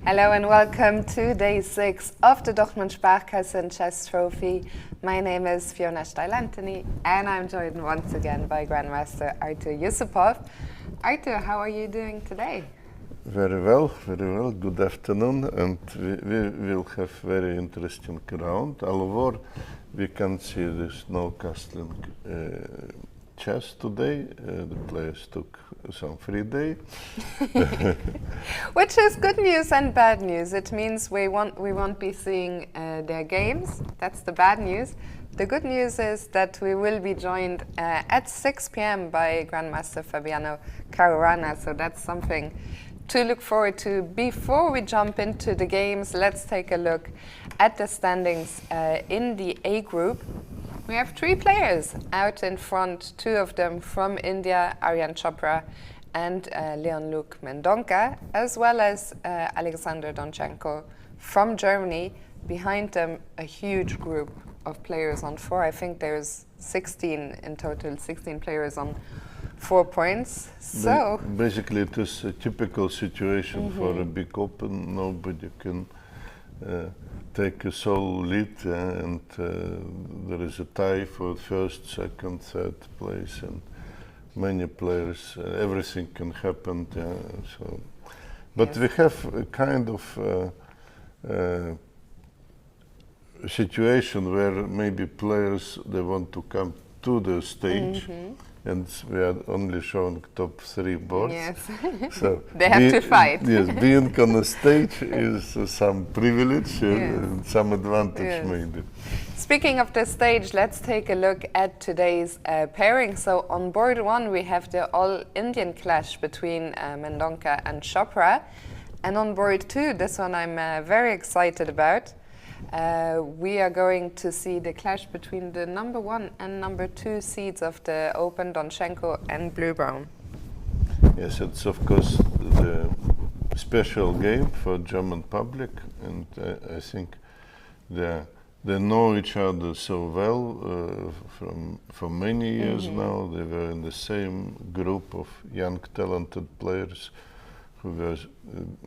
Hello and welcome to day 6 of the Dortmund Sparkassen Chess Trophy. My name is Fiona Steil-Antony and I'm joined once again by Grandmaster Aryan Yusupov. Arthur, how are you doing today? Very well, very well. Good afternoon, and we will have very interesting round. Although we can see this no castling chess today. The players took some free day. Which is good news and bad news. It means we won't be seeing their games. That's the bad news. The good news is that we will be joined at 6 p.m. by Grandmaster Fabiano Caruana, so that's something to look forward to. Before we jump into the games, let's take a look at the standings in the A group. We have 3 players out in front, 2 of them from India, Aryan Chopra and Leon-Luc Mendonca, as well as Alexander Donchenko from Germany. Behind them, a huge group of players on 4. I think there's 16 in total, 16 players on 4 points. So basically, it is a typical situation for a big open. Nobody can take a sole lead, and there is a tie for first, second, third place, and many players. Everything can happen. So, but yes, we have a kind of situation where maybe players they want to come to the stage. And we are only showing top 3 boards. Yes, so they have to fight. Yes, being on the stage is some privilege and some advantage maybe. Speaking of the stage, let's take a look at today's pairing. So on board 1 we have the all-Indian clash between Mendonca and Chopra. And on board 2, this one I'm very excited about. We are going to see the clash between the number 1 and number 2 seeds of the Open, Donchenko and Blübaum. Yes, it's of course the special game for German public, and I think they know each other so well for many years now. They were in the same group of young talented players who were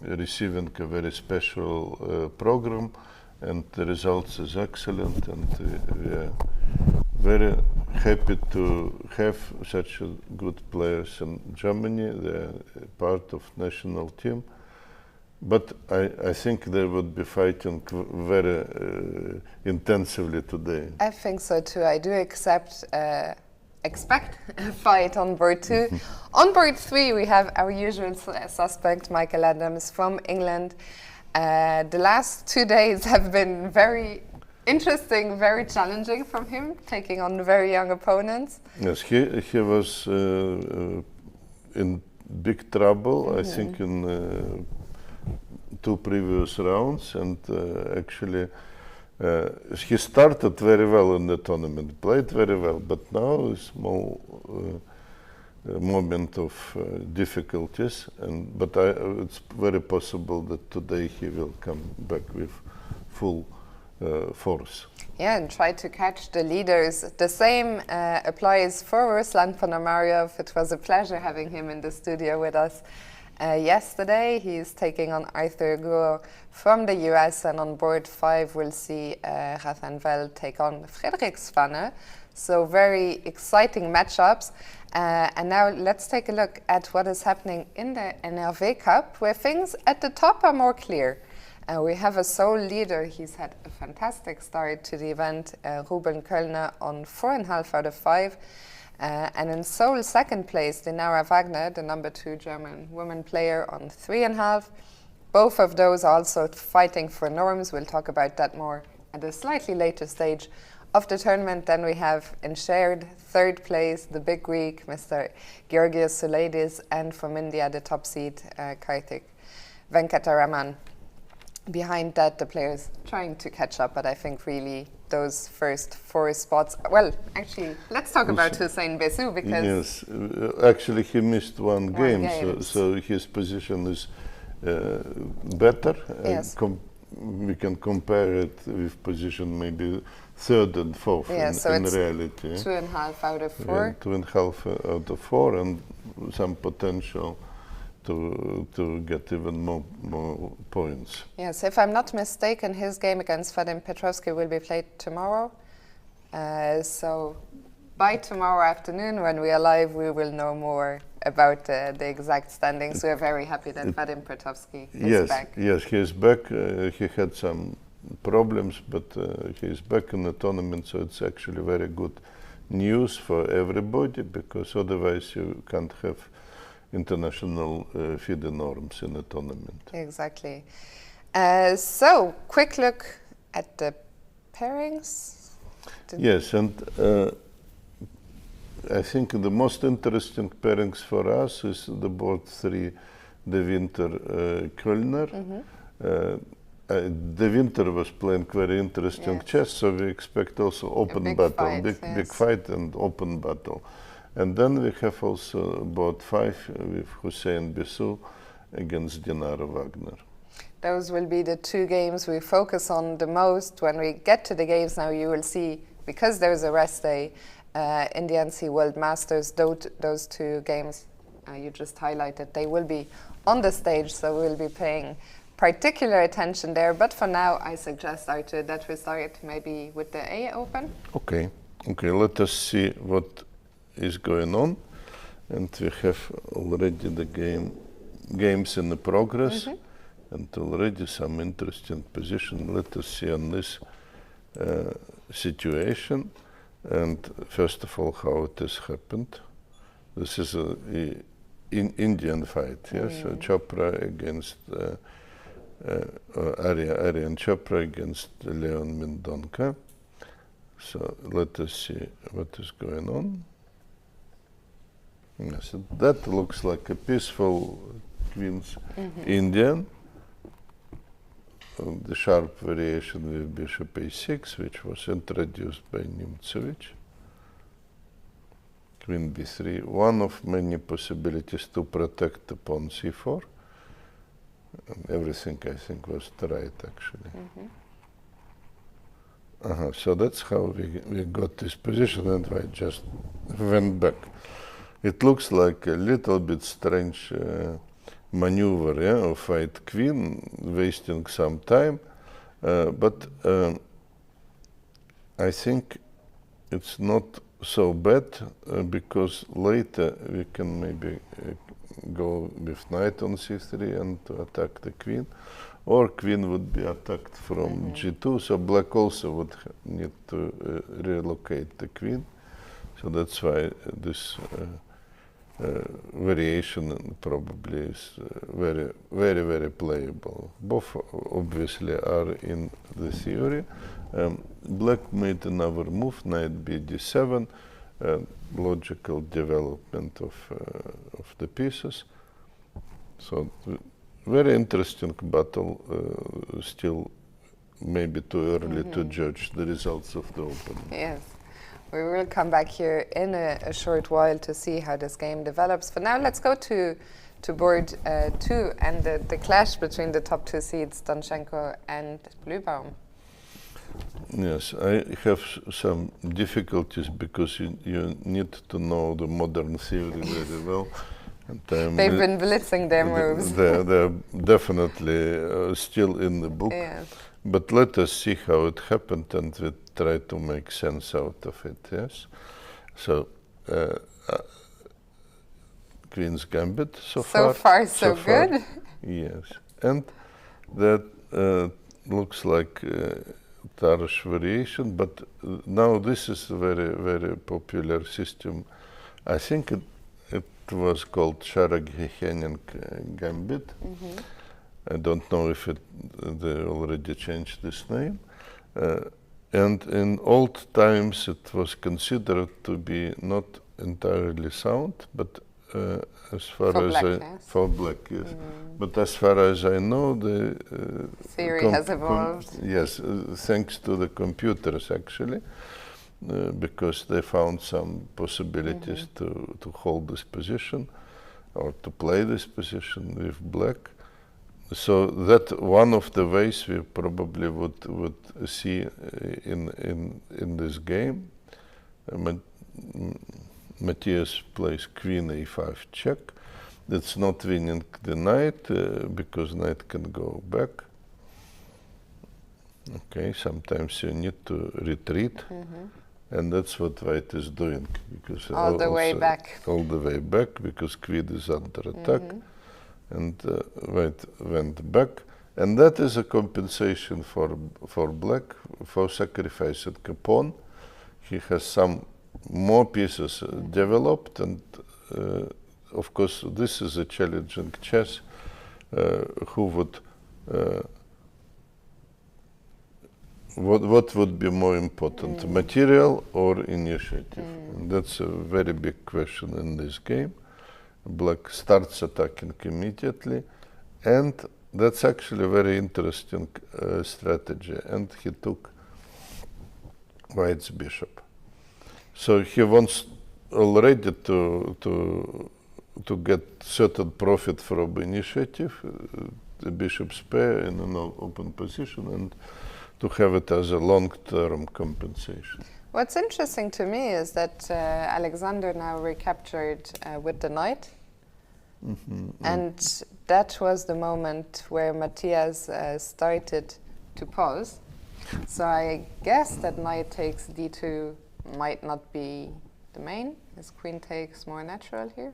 receiving a very special program. And the results is excellent, and we are very happy to have such good players in Germany. They are part of national team, but I think they would be fighting very intensively today. I think so too. I do expect a fight on board 2. On board 3 we have our usual suspect, Michael Adams from England. The last 2 days have been very interesting, very challenging from him, taking on very young opponents. Yes, he was in big trouble, I think, in 2 previous rounds, and actually he started very well in the tournament, played very well, but now a small moment of difficulties, but it's very possible that today he will come back with full force. Yeah, and try to catch the leaders. The same applies for Ruslan Ponomaryov. It was a pleasure having him in the studio with us yesterday. He's taking on Arthur Guo from the US, and on board 5 we'll see Rathanvel take on Frederik Svanne. So very exciting matchups. And now let's take a look at what is happening in the NRV Cup, where things at the top are more clear. We have a sole leader. He's had a fantastic start to the event, Ruben Kalner on 4.5 out of 5. And in sole second place, Dinara Wagner, the number 2 German woman player, on 3.5. Both of those also fighting for norms. We'll talk about that more at a slightly later stage of the tournament. Then we have in shared 3rd place the big Greek, Mr. Georgios Soulidis, and from India the top seed, Karthik Venkataraman. Behind that, the players trying to catch up, but I think really those first 4 spots. Well, actually, let's talk about Hussain Bissu, because yes, actually he missed one game, so his position is better. Yes. We can compare it with position maybe 3rd and 4th in reality. 2.5 out of 4. Yeah, 2.5 out of 4, and some potential to get even more points. Yes, if I'm not mistaken, his game against Vadim Petrovsky will be played tomorrow. So by tomorrow afternoon, when we are live, we will know more about the exact standings. We are very happy that Vadim Petrovsky is back. Yes, he is back. He had some problems, but he is back in the tournament, so it's actually very good news for everybody, because otherwise you can't have international FIDE norms in a tournament. Exactly. So, quick look at the pairings. Yes, and I think the most interesting pairings for us is the board 3, De Winter Köllner. De Winter was playing very interesting chess, so we expect also open battle, big fight and open battle. And then we have also board 5 with Hussain Bissu against Dinara Wagner. Those will be the 2 games we focus on the most. When we get to the games now, you will see, because there's a rest day in the NC World Masters, those 2 games you just highlighted, they will be on the stage, so we'll be paying particular attention there. But for now, I suggest, Arthur, that we start maybe with the A-Open. Okay, let us see what is going on. And we have already the games in the progress, and already some interesting position. Let us see on this situation. And first of all, how it has happened. This is an Indian fight, yes? So Chopra against Aryan Chopra against Leon Mendonca. So let us see what is going on. Yes, that looks like a peaceful Queen's Indian. The sharp variation with Bishop A6, which was introduced by Nimtsevich. Queen B3, one of many possibilities to protect the pawn C4. And everything, I think, was right, actually. So that's how we got this position, and I just went back. It looks like a little bit strange maneuver, of white queen, wasting some time, but I think it's not so bad, because later we can maybe go with knight on c3 and to attack the queen, or queen would be attacked from g2, so black also would need to relocate the queen. So that's why this variation probably is very, very, very playable. Both obviously are in the theory. Black made another move, knight b d7, logical development of the pieces. So very interesting battle. Still maybe too early to judge the results of the opening. Yes. We will come back here in a short while to see how this game develops. For now, let's go to board 2 and the clash between the top 2 seeds, Donchenko and Blübaum. Yes, I have some difficulties because you need to know the modern theory very well. And they've been blitzing their moves. They're definitely still in the book. Yes. But let us see how it happened, and we try to make sense out of it, yes? So, Queen's Gambit so far. So far, so good. Yes. And that looks like Tarrasch variation, but now this is a very, very popular system. I think it was called Scharag-Henning Gambit. I don't know if they already changed this name. And in old times it was considered to be not entirely sound, but as far for as black, for black, yes. But as far as I know, the theory has evolved. Yes, thanks to the computers actually, because they found some possibilities to hold this position or to play this position with black. So that one of the ways we probably would see in this game. Matthias plays Queen A5 check, It's not winning the knight because knight can go back. Okay, sometimes you need to retreat, and that's what white is doing, because all the way back. All the way back, because queen is under attack, and white went back, and that is a compensation for black for sacrificing a pawn. He has some more pieces developed, and of course this is a challenging chess. Who would what would be more important, material or initiative? And that's a very big question in this game. Black starts attacking immediately, and that's actually a very interesting strategy. And he took white's bishop. So he wants already to get certain profit from initiative, the bishop's pair in an open position, and to have it as a long-term compensation. What's interesting to me is that Alexander now recaptured with the knight, and that was the moment where Matthias started to pause. So I guess that knight takes d2 might not be the main. His queen takes more natural here.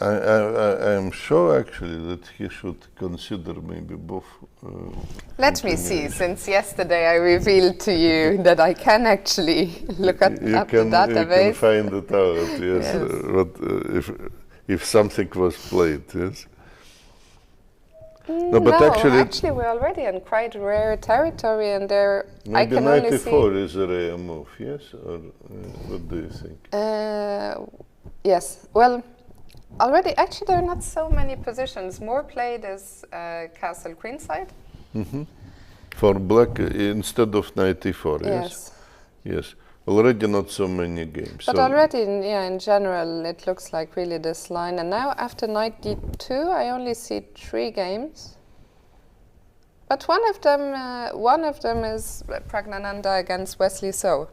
I am sure actually that he should consider maybe both. Let me see, since yesterday I revealed to you that I can actually look up the database. You can find it out, yes. Yes. If something was played, yes. No, but actually we're already in quite rare territory, and there I can only see. Maybe 94 is a rare move, yes? Or what do you think? Yes. Well, already, actually, there are not so many positions. More played is castle queenside. For black instead of 94, yes? Yes. Already not so many games. But already, in general, it looks like really this line. And now, after knight d2, I only see 3 games. But one of them is Pragnananda against Wesley So.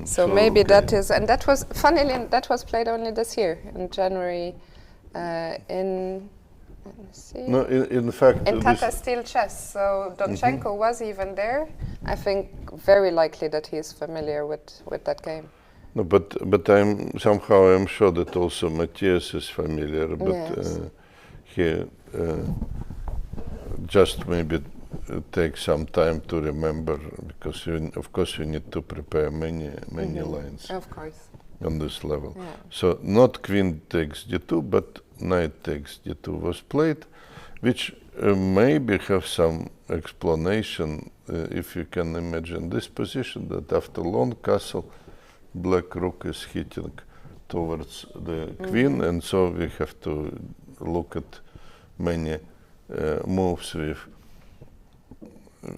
So maybe that is, and that was, funnily, that was played only this year, in January, in, let me see. No, in fact. In Tata Steel Chess, so Donchenko was even there. I think very likely that he is familiar with that game. No, but I'm sure that also Matthias is familiar, but he just maybe take some time to remember, because of course you need to prepare many lines. Of course. On this level. Yeah. So not queen takes d2, but knight takes d2 was played, which maybe have some explanation if you can imagine this position, that after long castle, black rook is hitting towards the queen, and so we have to look at many moves with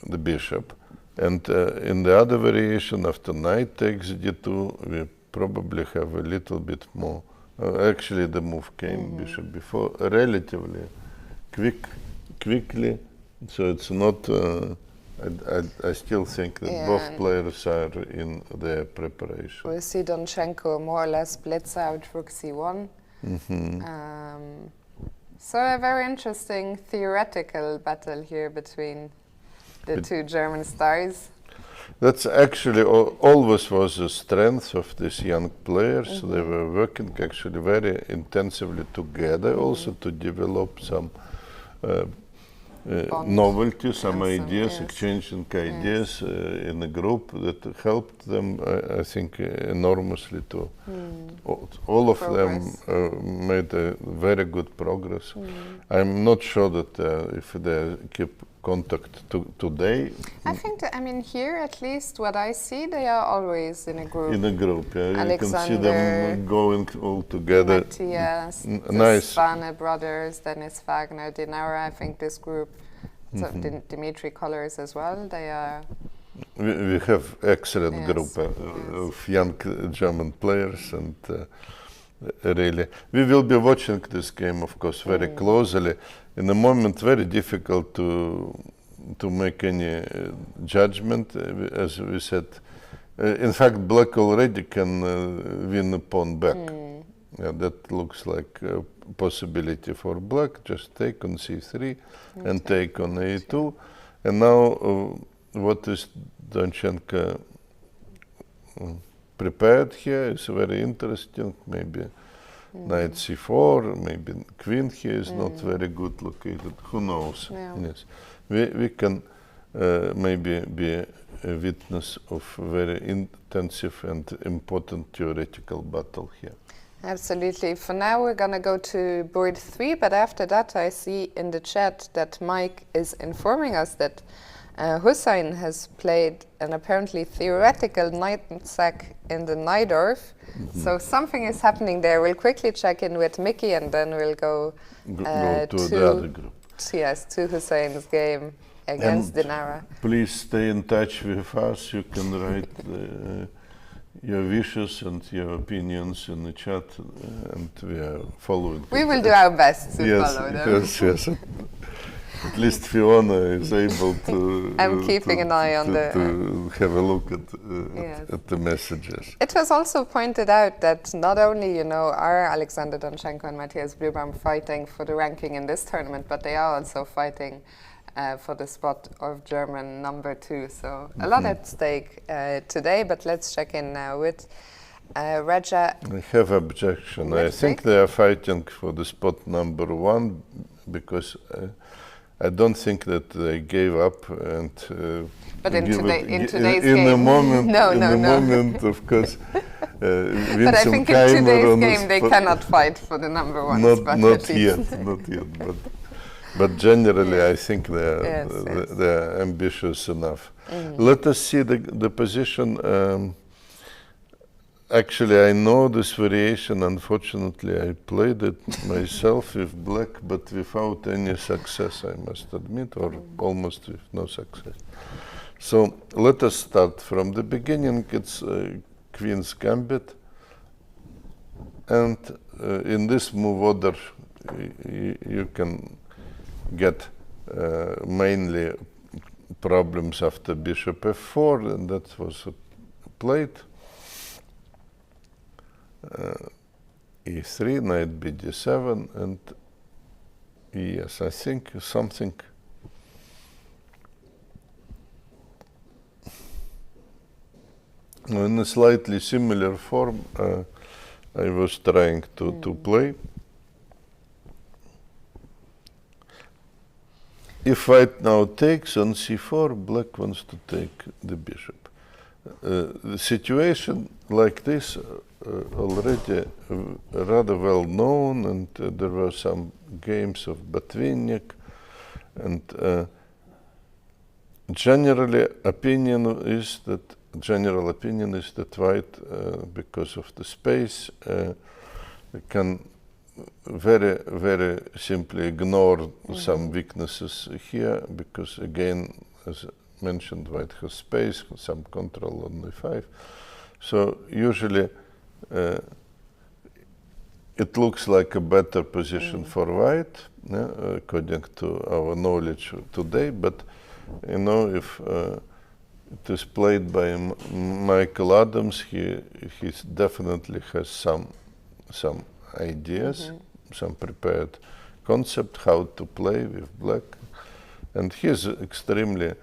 the bishop. And in the other variation, after knight takes d2, we probably have a little bit more. Actually, the move came bishop before relatively quickly, so it's not. I still think that both players are in their preparation. We see Donchenko more or less blitz out rook c1. So a very interesting theoretical battle here between the two German stars. That's actually always was the strength of these young players. They were working actually very intensively together, also to develop some novelty, some ideas, exchanging ideas in a group that helped them, I think, enormously to. All of them made a very good progress. I'm not sure that if they keep contact today. I think that, here at least what I see, they are always in a group. In a group, yeah. Alexander, you can see them going all together. Matthias, the nice. Svane brothers, Dennis Wagner, Dinara, I think this group, Dimitri Colors as well, they are. We have excellent group of young German players, and really, we will be watching this game, of course, very closely. In the moment, very difficult to make any judgment, as we said. In fact, black already can win a pawn back. Yeah, that looks like possibility for black, just take on c3 and take on a2. And now what is Donchenko prepared here is very interesting. Maybe knight c4, maybe queen here is not very good located. Who knows? Yeah. Yes, we can maybe be a witness of very intensive and important theoretical battle here. Absolutely. For now, we're going to go to board 3, but after that, I see in the chat that Mike is informing us that Hussain has played an apparently theoretical knight sack in the Najdorf. So something is happening there. We'll quickly check in with Mickey, and then we'll go to the other group. Yes, to Hussain's game against Dinara. Please stay in touch with us. You can write your wishes and your opinions in the chat, and we are following. We will do our best to follow them. Yes. At least Fiona is able to. I'm keeping an eye on to have a look at the messages. It was also pointed out that not only, are Alexander Donchenko and Matthias Blübaum fighting for the ranking in this tournament, but they are also fighting for the spot of German number 2. So a lot at stake today, but let's check in now with Raja. I have objection. I think they are fighting for the spot number 1 because I don't think that they gave up and. But in today's in game, the moment, no. moment, of course. But I think in today's game they cannot fight for the number 1 spot. Not yet. But generally, I think they are ambitious enough. Let us see the position. Actually, I know this variation. Unfortunately, I played it myself with black, but without any success, I must admit, or almost with no success. So let us start from the beginning. It's Queen's Gambit. And in this move order, you can get mainly problems after bishop f4, and that was played. e3, knight bd7, and yes, I think something in a slightly similar form I was trying to play. If white now takes on c4, black wants to take the bishop. The situation like this already rather well known, and there were some games of Botvinnik, and general opinion is that white, because of the space, can very simply ignore some weaknesses here, because again, as mentioned, white has space, some control on e5. So usually it looks like a better position for white, according to our knowledge today. But if it is played by Michael Adams, he definitely has some ideas, some prepared concept how to play with black, and he is extremely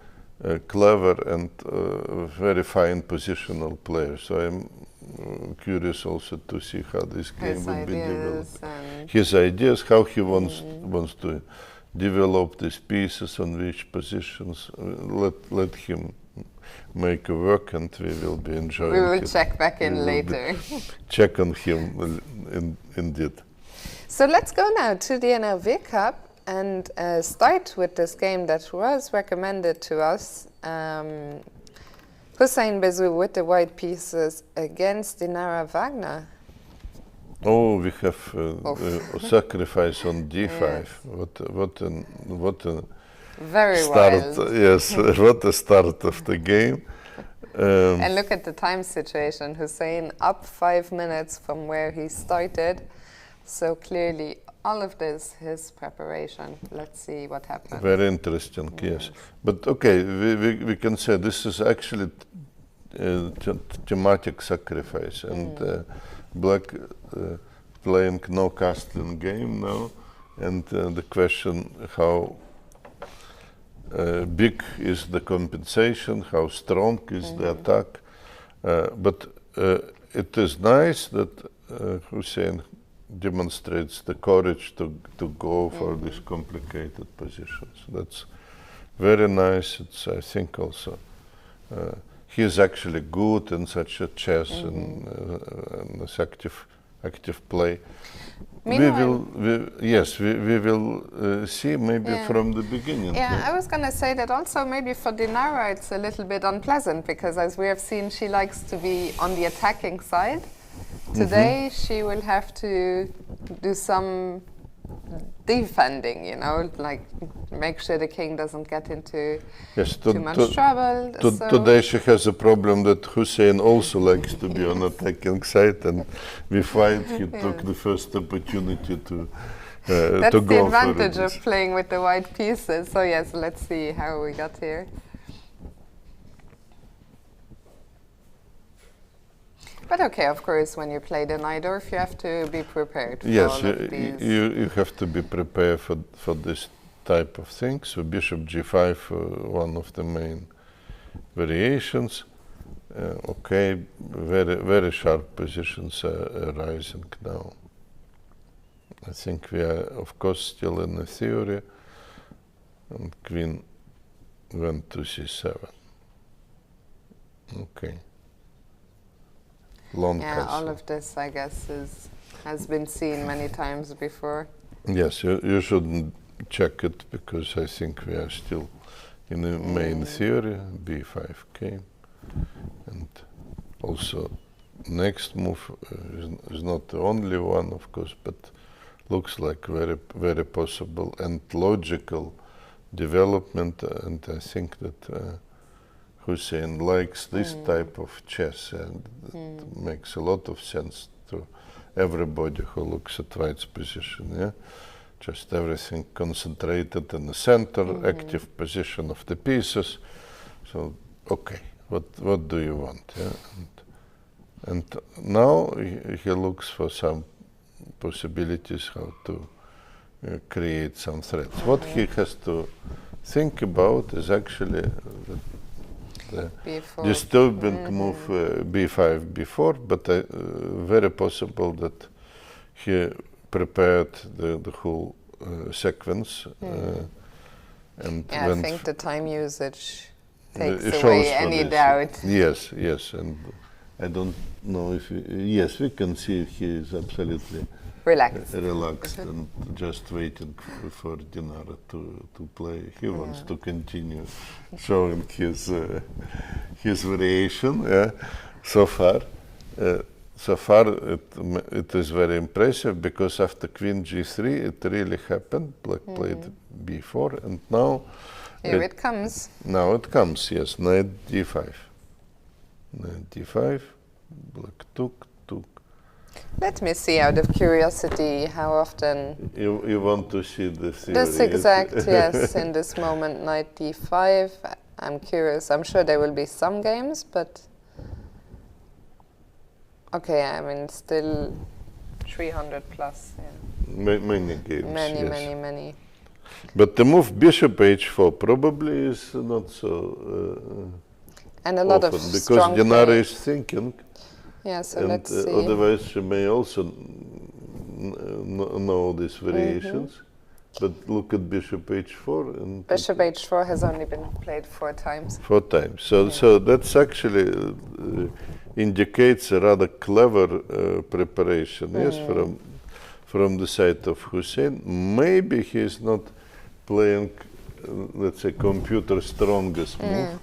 clever and very fine positional player. So I'm curious also to see how this game will be developed. His ideas, how he wants to develop these pieces on which positions. Let him make a work, and we will be enjoying it. We will check back in later. Check on him, indeed. So let's go now to the NLV Cup and start with this game that was recommended to us. Hussain Besou with the white pieces against Dinara Wagner. Oh, we have a sacrifice on d5. Yes. What a very start! Wild. Yes, what a start of the game. And look at the time situation. Hussain up 5 minutes from where he started. So clearly, all of this, his preparation. Let's see what happens. Very interesting, yes. But okay, we can say this is actually thematic sacrifice, and black playing no castling game now, and the question how big is the compensation, how strong is the attack. But it is nice that Hussain demonstrates the courage to go for these complicated positions. That's very nice. It's, I think, also he is actually good in such a chess and this active play. We will see maybe from the beginning. Yeah, I was going to say that also maybe for Dinara it's a little bit unpleasant because as we have seen, she likes to be on the attacking side. Today she will have to do some defending, you know, like make sure the king doesn't get into too much trouble. Today she has a problem that Hussain also likes to be on attacking side, and we find he took the first opportunity to go for it. That's the advantage of playing with the white pieces. So yes, let's see how we got here. But okay, of course, when you play the Najdorf, you have to be prepared for all of these. You have to be prepared for this type of thing. So bishop g5, one of the main variations. Okay, very sharp positions are arising now. I think we are, of course, still in the theory. And queen went to c7. Okay. All of this, I guess, has been seen many times before. Yes, you shouldn't check it because I think we are still in the main theory. b5 came, and also next move is not the only one, of course, but looks like very possible and logical development. And I think that Hussain likes this type of chess, and it makes a lot of sense to everybody who looks at white's position. Yeah, just everything concentrated in the center, active position of the pieces. So, okay, what do you want? Yeah, and now he looks for some possibilities how to create some threats. What he has to think about is actually the disturbing move b5 before, but very possible that he prepared the whole sequence. And I think the time usage takes away any doubt. Yes, and I don't know if yes, we can see he is absolutely relaxed and just waiting for Dinara to play. He wants to continue showing his variation. Yeah. So far it is very impressive because after queen g3 it really happened. Black played b4, and now here it comes. Now it comes. Yes, knight d5. Knight d5. Black took. Let me see, out of curiosity, how often you want to see the theory. This exact, yes, in this moment, knight d5. I'm curious. I'm sure there will be some games, but okay, I mean, still 300 plus. Yeah. Many games. Many. But the move bishop h4 probably is not so and a lot often, of because Dinara is thinking. Yeah, so and let's see. Otherwise she may also know these variations. But look at bishop h4. And bishop h4 has only been played 4 times. 4 times. So that's actually indicates a rather clever preparation. Yes, from the side of Hussain. Maybe he is not playing, let's say, computer strongest move.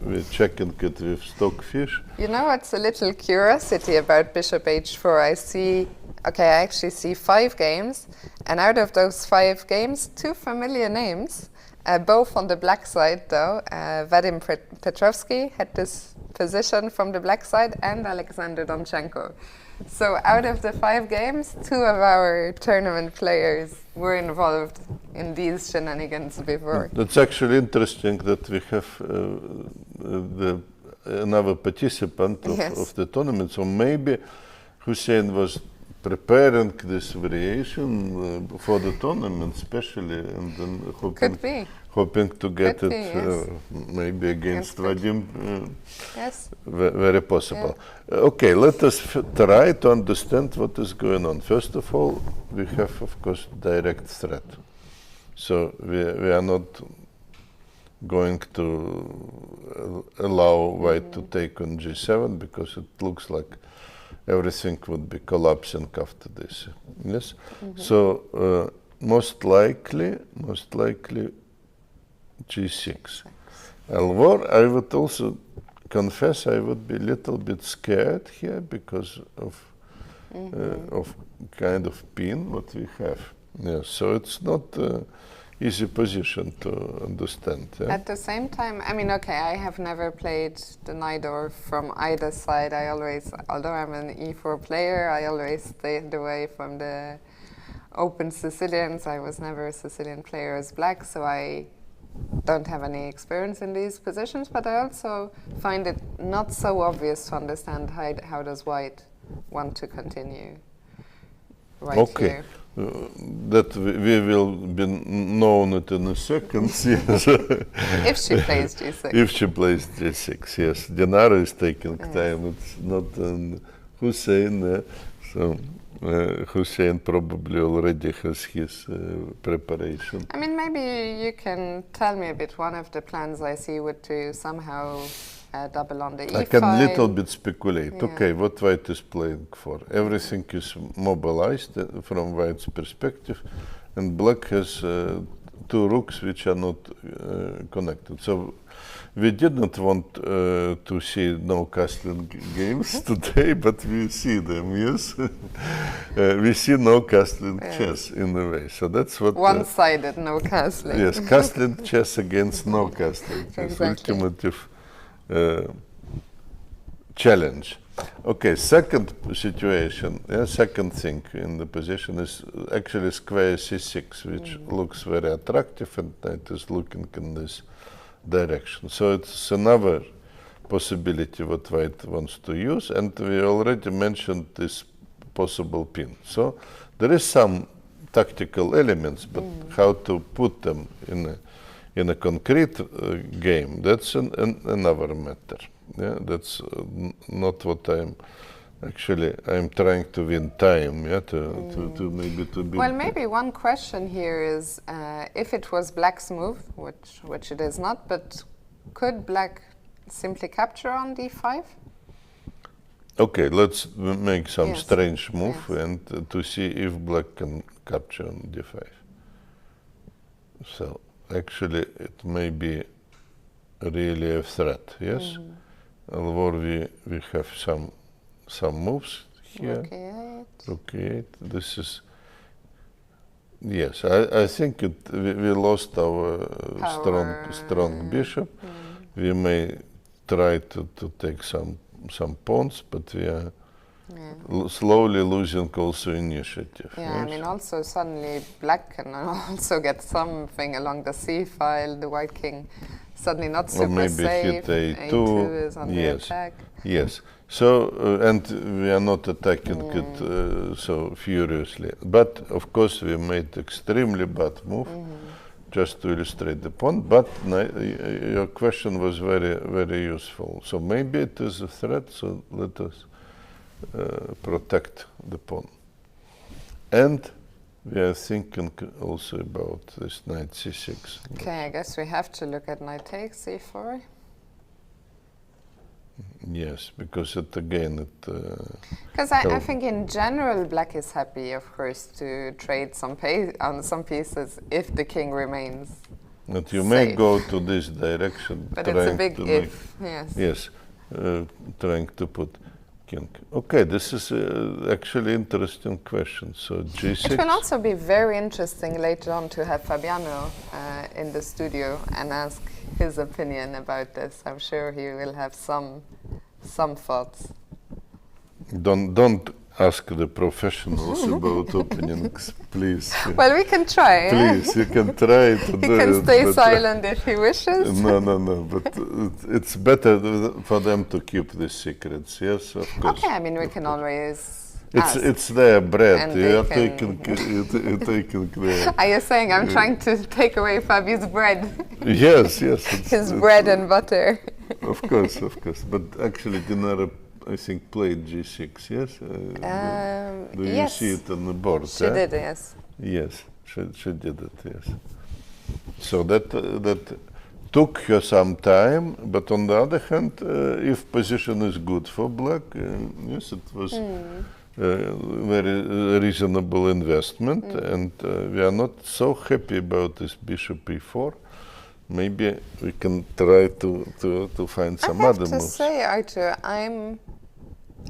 We're checking it with stockfish. You know what's a little curiosity about bishop h4? I actually see 5 games, and out of those 5 games, 2 familiar names, both on the black side though. Vadim Petrovsky had this position from the black side, and Alexander Donchenko. So out of the 5 games, 2 of our tournament players were involved in these shenanigans before. That's actually interesting that we have another participant of the tournament. So maybe Hussain was preparing this variation for the tournament, especially, and then hoping to get Could it be, yes. maybe against Vadim. Yes. Very possible. Okay, let us try to understand what is going on. First of all, we have, of course, direct threat. So we are not going to allow White to take on G7 because it looks like everything would be collapsing after this. Yes. So most likely G6. Although I would also confess I would be a little bit scared here because of kind of pin what we have. Yeah. So it's not easy position to understand. Yeah? At the same time, I mean, okay, I have never played the Nidor from either side. I always, although I'm an E4 player, I always stayed away from the open Sicilians. I was never a Sicilian player as black, so I don't have any experience in these positions, but I also find it not so obvious to understand how does White want to continue right here. That we will be known it in a second. Yes. If she plays G6. If she plays G6, yes. Dinara is taking time. It's not Hussain. So Hussain probably already has his preparation. I mean, maybe you can tell me a bit. One of the plans I see would to somehow double on the E5. I can little bit speculate. Yeah. Okay, what White is playing for. Everything is mobilized from White's perspective, and Black has two rooks which are not connected. So we did not want to see no castling games today, but we see them, yes. We see no castling chess in a way. So that's what... One-sided no castling. Yes, castling chess against no castling chess. Exactly. Ultimative challenge. Okay, second situation, second thing in the position is actually square c6, which looks very attractive, and Knight is looking in this direction. So it's another possibility what White wants to use, and we already mentioned this possible pin. So there is some tactical elements, but how to put them in a concrete game, that's another matter. Yeah, that's not what I'm trying to win time. Yeah, to maybe to be. Well, maybe one question here is if it was Black's move, which it is not, but could Black simply capture on d5? Okay, let's make some strange move and to see if Black can capture on d5. So actually, it may be really a threat. Yes. Although we have some moves here. Rook e8. This is, yes, I think we lost our strong bishop. We may try to take some pawns, but we are slowly losing also initiative. Yeah, yes? I mean, also suddenly Black can also get something along the c file. The White king suddenly not super or maybe safe. Hit A2. A2 is on the attack. Yes. So, and we are not attacking it so furiously. But, of course, we made extremely bad move, just to illustrate the point. But your question was very, very useful. So maybe it is a threat, so let us protect the pawn. And we are thinking also about this knight c6. Okay, I guess we have to look at knight takes c4. Yes, because it again because I think in general Black is happy, of course, to trade on some pieces if the king remains. But you safe. May go to this direction. But it's a big if. Yes. Yes, trying to put king. Okay, this is actually interesting question. So g6. It will also be very interesting later on to have Fabiano in the studio and ask his opinion about this. I'm sure he will have some thoughts. Don't ask the professionals about openings, please. Well, we can try. Please, you can try to do it. He can stay silent if he wishes. No, but it's better for them to keep the secrets, yes, of course. Okay, I mean, we can always It's their bread. And You're they taking their. Are you saying I'm trying to take away Fabi's bread? Yes. His bread and butter. Of course. But actually, Dinara, I think, played g6. Yes. Do you yes. see it on the board? She did. Yes. Yes, she did it. Yes. So that took her some time, but on the other hand, if position is good for black, yes, it was very reasonable investment, and we are not so happy about this bishop e4. Maybe we can try to find some other moves. I have to say, Arthur, I'm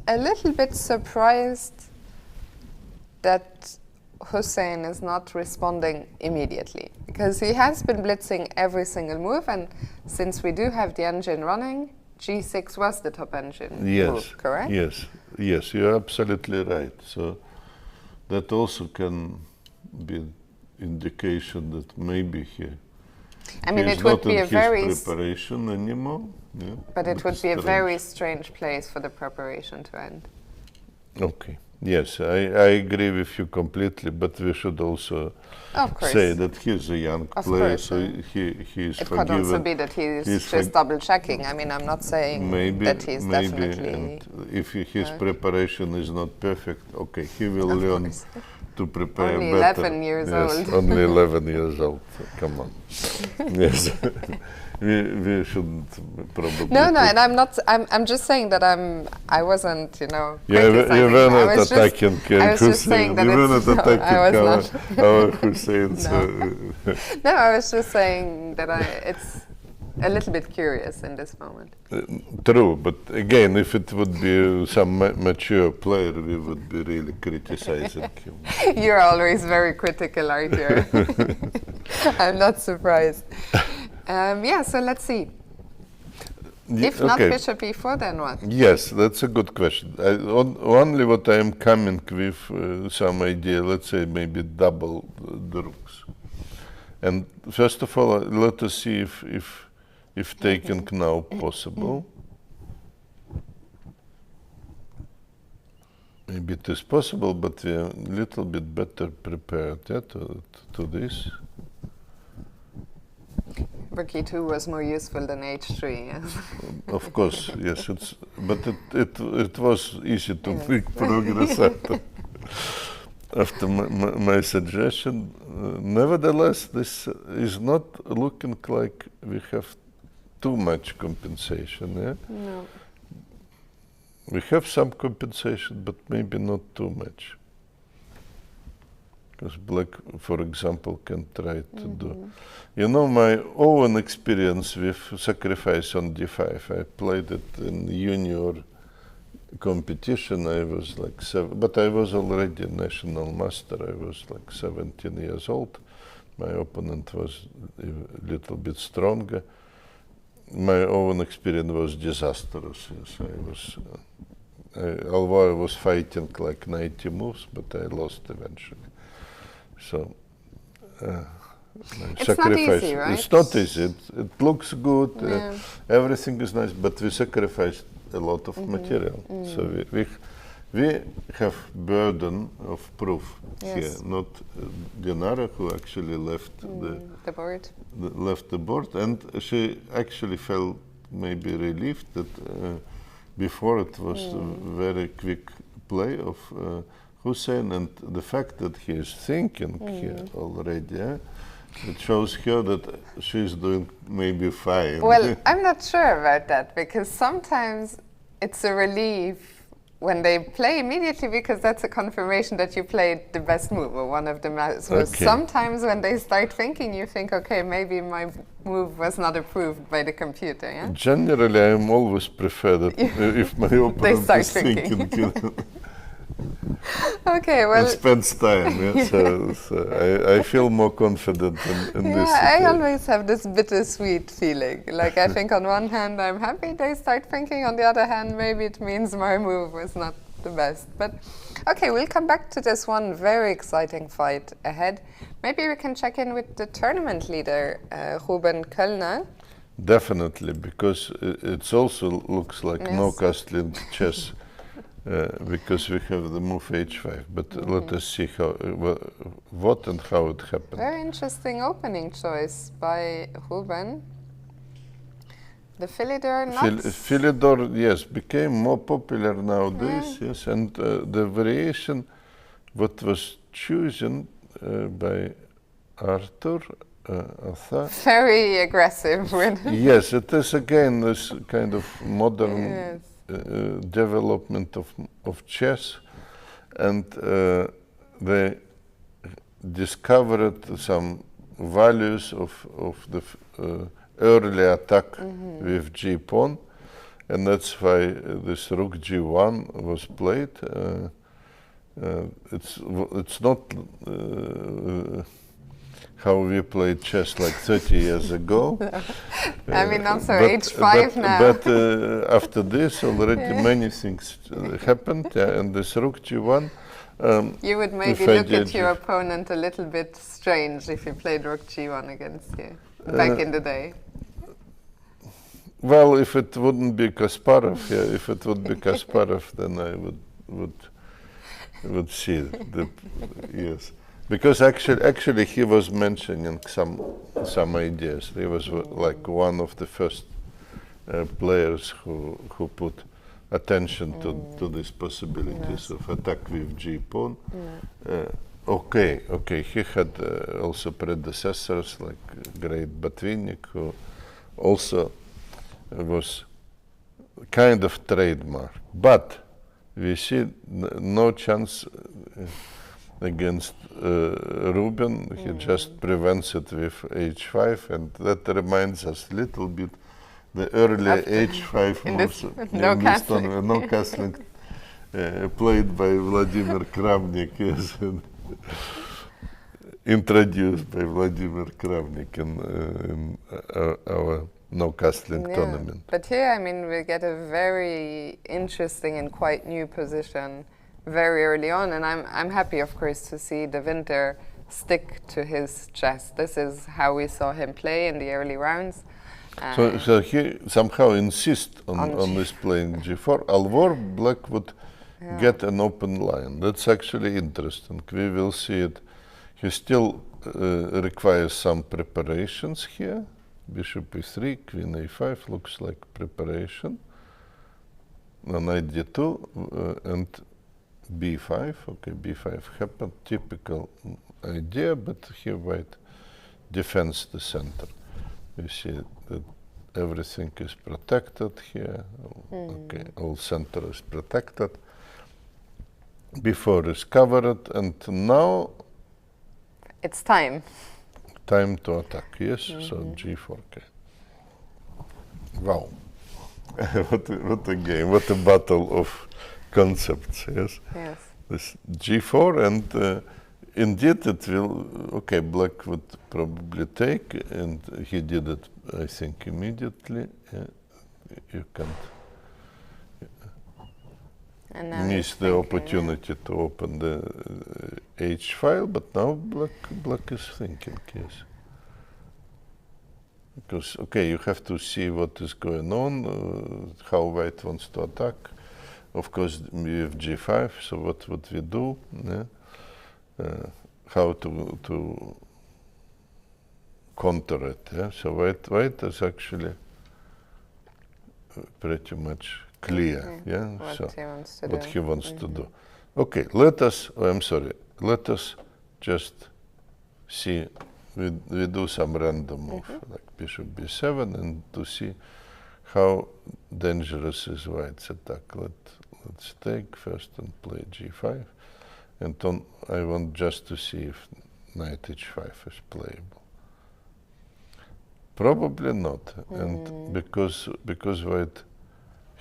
a little bit surprised that Hussain is not responding immediately, because he has been blitzing every single move, and since we do have the engine running, g6 was the top engine move, correct? Yes, you're absolutely right. So that also can be indication that maybe it would be a very preparation anymore. Yeah, but it would be a very strange place for the preparation to end. Okay. Yes, I agree with you completely, but we should also say that he's a young player, so he is forgiven. It could also be that he's just double-checking. I mean, I'm not saying that he's definitely... And if his preparation is not perfect, okay, he will learn to prepare only better. 11 years old. Only 11 years old, come on. Yes. We shouldn't probably. No, and I'm not. I'm just saying that I wasn't, criticizing. You were not attacking I was just saying that our Hussain. No, I was just saying that it's a little bit curious in this moment. True, but again, if it would be some mature player, we would be really criticizing him. You're always very critical, Arthur. I'm not surprised. So let's see. If not bishop e4, then what? Yes, that's a good question. Only what I am coming with some idea, let's say maybe double the rooks. And first of all, let us see if taking now possible. Maybe it is possible, but we are a little bit better prepared to this. Rook e2 was more useful than h3. Yes. Of course, yes. But it was easy to make progress after my suggestion. Nevertheless, this is not looking like we have too much compensation. Yeah? No. We have some compensation, but maybe not too much. Because black, for example, can try to do. My own experience with sacrifice on d5, I played it in junior competition. I was like 7, but I was already national master. I was like 17 years old. My opponent was a little bit stronger. My own experience was disastrous. Yes, although I was fighting like 90 moves, but I lost eventually. So, it's not easy, right? It's not easy. It looks good. Everything is nice, but we sacrificed a lot of material. So we have burden of proof here. Not Dinara, who actually left the board. Left the board, and she actually felt maybe relieved that before it was a very quick play of Hussain, and the fact that he is thinking here already, it shows her that she's doing maybe fine. Well, I'm not sure about that, because sometimes it's a relief when they play immediately, because that's a confirmation that you played the best move or one of the best moves. Sometimes when they start thinking, you think, okay, maybe my move was not approved by the computer. Yeah? Generally, I always prefer that if my opponent is thinking. Okay, well, it spends time. Yeah? So I feel more confident in this. I always have this bittersweet feeling. Like, I think on one hand I'm happy they start thinking, on the other hand maybe it means my move was not the best. But okay, we'll come back to this one very exciting fight ahead. Maybe we can check in with the tournament leader, Ruben Kalner. Definitely, because it also looks like no castling chess because we have the move h5. But let us see how what and how it happened. Very interesting opening choice by Ruben. The Philidor not... Philidor, yes, became more popular nowadays, yes, and the variation what was chosen by Arthur. Very aggressive. Yes, it is again this kind of modern development of chess, and they discovered some values of the early attack with g-pawn, and that's why this rook g1 was played. It's not how we played chess like 30 years ago. I mean, also h5 now. But after this, already many things happened, and this rook g1. You would maybe look at your opponent a little bit strange if he played rook g1 against you back in the day. Well, if it wouldn't be Kasparov, if it would be Kasparov, then I would see that, yes. Because actually he was mentioning some ideas. He was like one of the first players who put attention to these possibilities of attack with g-pawn. Okay, he had also predecessors like great Botvinnik, who also was kind of trademark. But we see no chance against Ruben. He just prevents it with h5, and that reminds us a little bit the early h5 moves no castling played by Vladimir Kramnik, yes, introduced by Vladimir Kramnik in our no castling tournament. But here, I mean, we get a very interesting and quite new position very early on, and I'm happy, of course, to see the Winter stick to his chess. This is how we saw him play in the early rounds. So he somehow insists on this playing g4. Alvor black would get an open line. That's actually interesting. We will see it. He still requires some preparations here. Bishop e3, queen a5 looks like preparation. Now knight d2 and b5. Okay, b5 happened. Typical idea, but here white defends the center. You see that everything is protected here. Okay, all center is protected. b4 is covered, and now it's time. Time to attack, yes. So g4. Okay. Wow, what a game! What a battle of concepts, yes. Yes. This g4, and indeed it will. Okay, black would probably take, and he did it, I think, immediately. You can't miss the opportunity to open the h file, but now black is thinking, yes. Because, okay, you have to see what is going on, how white wants to attack. Of course, we have g5, so what would we do? How to counter it, yeah? So white is actually pretty much clear, yeah? What he wants to do. Okay, let us just see, we do some random move, like bishop b7, and to see how dangerous is white's attack. Let's take first and play g5, and I want just to see if knight h5 is playable. Probably not, and because white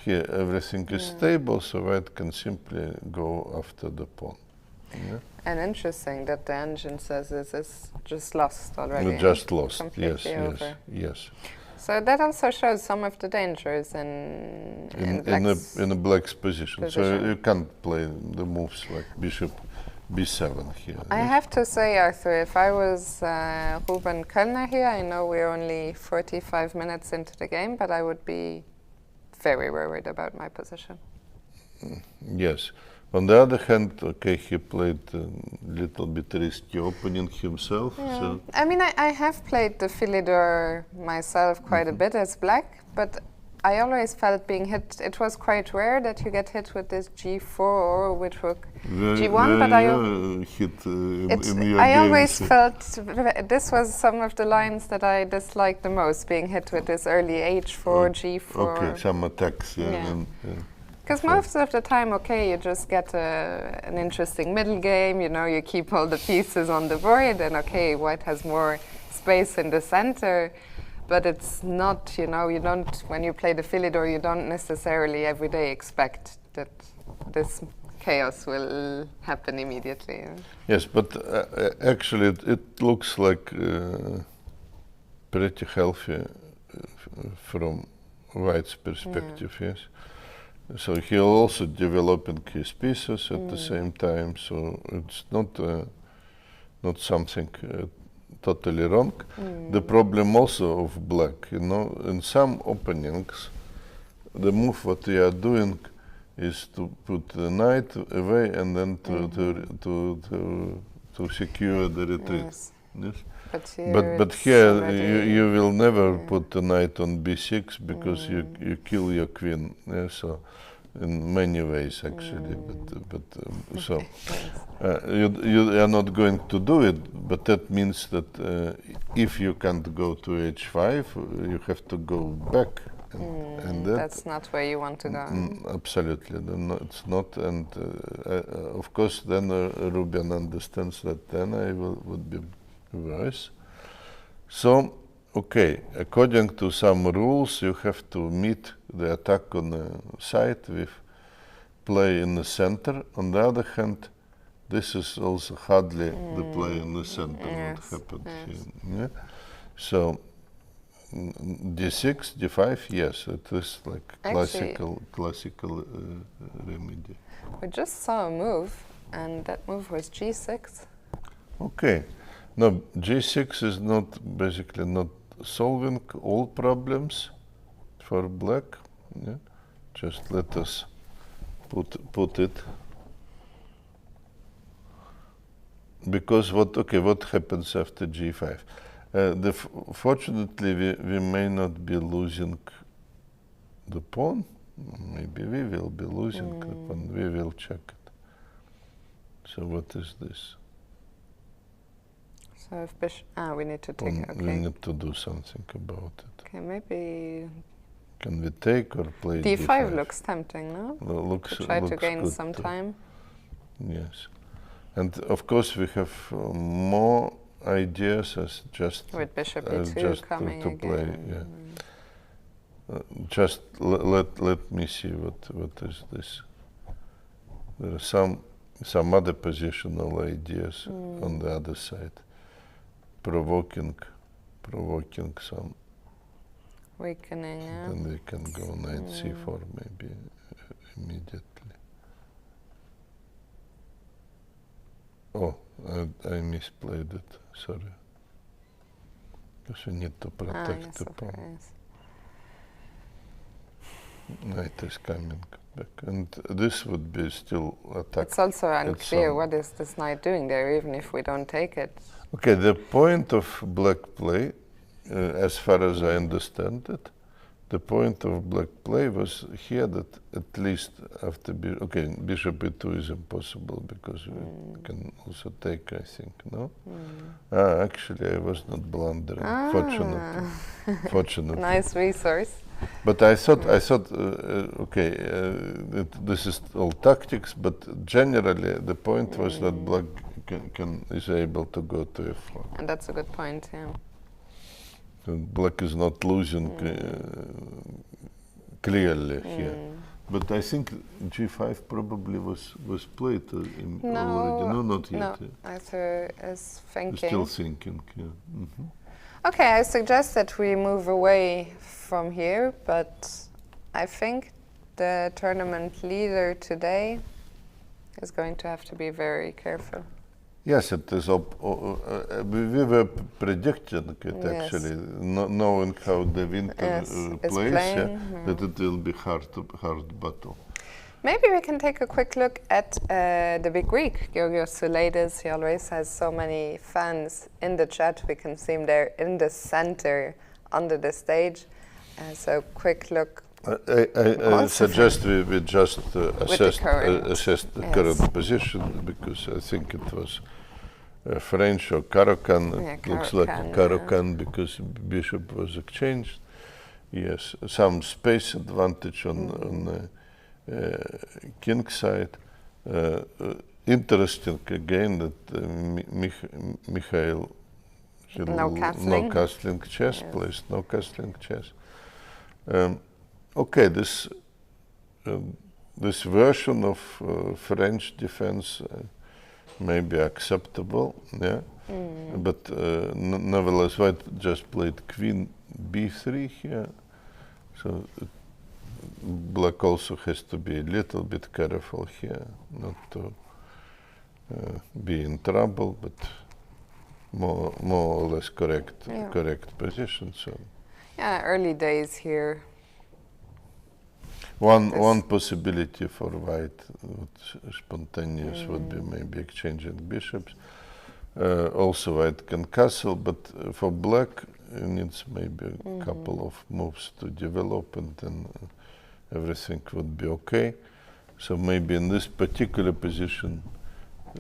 here everything is stable, so white can simply go after the pawn. Yeah? And interesting that the engine says this is just lost already. We just lost, yes. So that also shows some of the dangers in a black's position. So you can't play the moves like bishop b7 here. I have to say, Arthur, if I was Ruben Kalner here, I know we're only 45 minutes into the game, but I would be very worried about my position. Yes. On the other hand, okay, he played a little bit risky opening himself. Yeah. So I mean, I have played the Philidor myself quite a bit as black, but I always felt being hit. It was quite rare that you get hit with this G4 or with rook G1, but I always felt this was some of the lines that I disliked the most, being hit with this early H4, G4. Okay, some attacks, Because most of the time, okay, you just get an interesting middle game, you know, you keep all the pieces on the board, and okay, white has more space in the center, but it's not, you know, you don't, when you play the Philidor, you don't necessarily every day expect that this chaos will happen immediately. Yes, but actually it looks like pretty healthy from white's perspective, yes. So he also developing his pieces at the same time, so it's not something totally wrong. The problem also of black, you know, in some openings, the move what we are doing is to put the knight away and then to secure the retreat. Yes. Yes. But here you will never put the knight on b6 because you kill your queen. Yeah, so in many ways actually, so you are not going to do it. But that means that if you can't go to h5, you have to go back. And that's not where you want to go. Absolutely, it's not. And of course, then Ruben understands that then I would be worse. So, okay, according to some rules, you have to meet the attack on the side with play in the center. On the other hand, this is also hardly the play in the center what happened here. Yeah? So, d6, d5, yes, it is like classical remedy. We just saw a move, and that move was g6. Okay. No, g6 is basically not solving all problems for black. Yeah? Just let us put it. Because what happens after g5? Fortunately, we may not be losing the pawn. Maybe we will be losing the pawn. We will check it. So what is this? So if bishop, we need to take it, okay. We need to do something about it. Okay, maybe... Can we take or play d5? Looks tempting, no? Looks to gain some time. Yes. And of course we have more ideas as just... With bishop e2 coming to play, again. Yeah. Just let me see what is this. There are some other positional ideas on the other side. Provoking some weakening, yeah. Then we can go knight c4 maybe immediately. Oh, I misplayed it, sorry. Because we need to protect the pawn. Knight is coming back, and this would be still attack. It's also unclear what is this knight doing there, even if we don't take it. Okay, the point of black play, as far as I understand it, the point of black play was here that at least after bishop e2 is impossible because we can also take, I think, no? Actually, I was not blundering, fortunately. Nice resource. But I thought, this is all tactics, but generally the point was that black is able to go to f4. And that's a good point, yeah. And black is not losing clearly here. But I think g5 probably was played already. No, not yet. No, Arthur is thinking. Still thinking, yeah. Okay, I suggest that we move away from here, but I think the tournament leader today is going to have to be very careful. Yes, it is. We were predicting it actually, knowing how the winter plays, that it will be hard battle. Maybe we can take a quick look at the big Greek, Georgios Souleidis. He always has so many fans in the chat. We can see him there in the center under the stage. So quick look. I suggest we just assess the Yes. current position, because I think it was French or Caro-Kann. Yeah, It looks like a Caro-Kann because bishop was exchanged. Yes, some space advantage on king side. Interesting again that Mikhail No castling chess, yes. plays no castling chess. Okay, this version of French defense may be acceptable, yeah. But nevertheless, White just played Queen B3 here, so Black also has to be a little bit careful here, not to be in trouble, but more or less correct position. So yeah, early days here. One possibility for White, spontaneous, would be maybe exchanging bishops. Also White can castle, but for Black it needs maybe a couple of moves to develop, and then everything would be okay. So maybe in this particular position,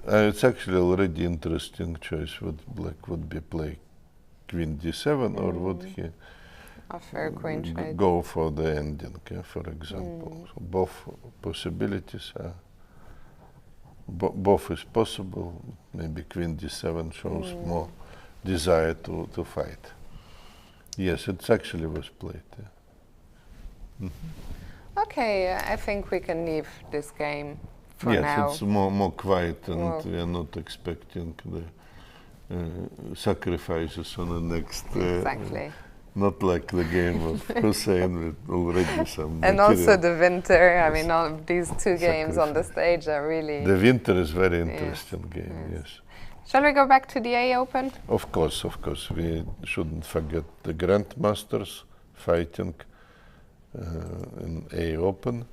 it's actually already interesting choice. Would Black would be play Queen D7, or would he go for the ending, for example? So both possibilities are. Both is possible. Maybe Queen D7 shows more desire to fight. Yes, it actually was played. Yeah. Okay, I think we can leave this game for now. Yes, it's more quiet, and we are not expecting the sacrifices on the next. Exactly. Not like the game of Hussain with already some. And material. Also the winter. I mean, all these two games on the stage are really. The winter is very interesting game. Yes. Shall we go back to the A-Open? Of course. We shouldn't forget the Grandmasters fighting in A-Open.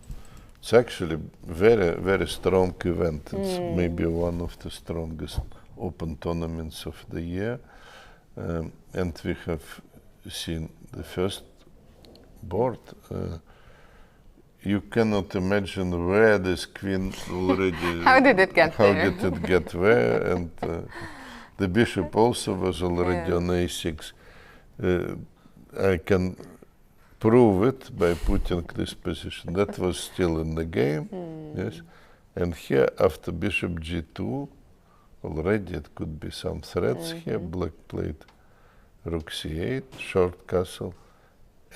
It's actually very strong event. It's maybe one of the strongest open tournaments of the year, and we have seen the first board. You cannot imagine where this queen already. How did it get there? How did it get where? And the bishop also was already on A6. I can prove it by putting this position. That was still in the game, yes. And here, after bishop G2, already it could be some threats here. Black played Rook C8, short castle,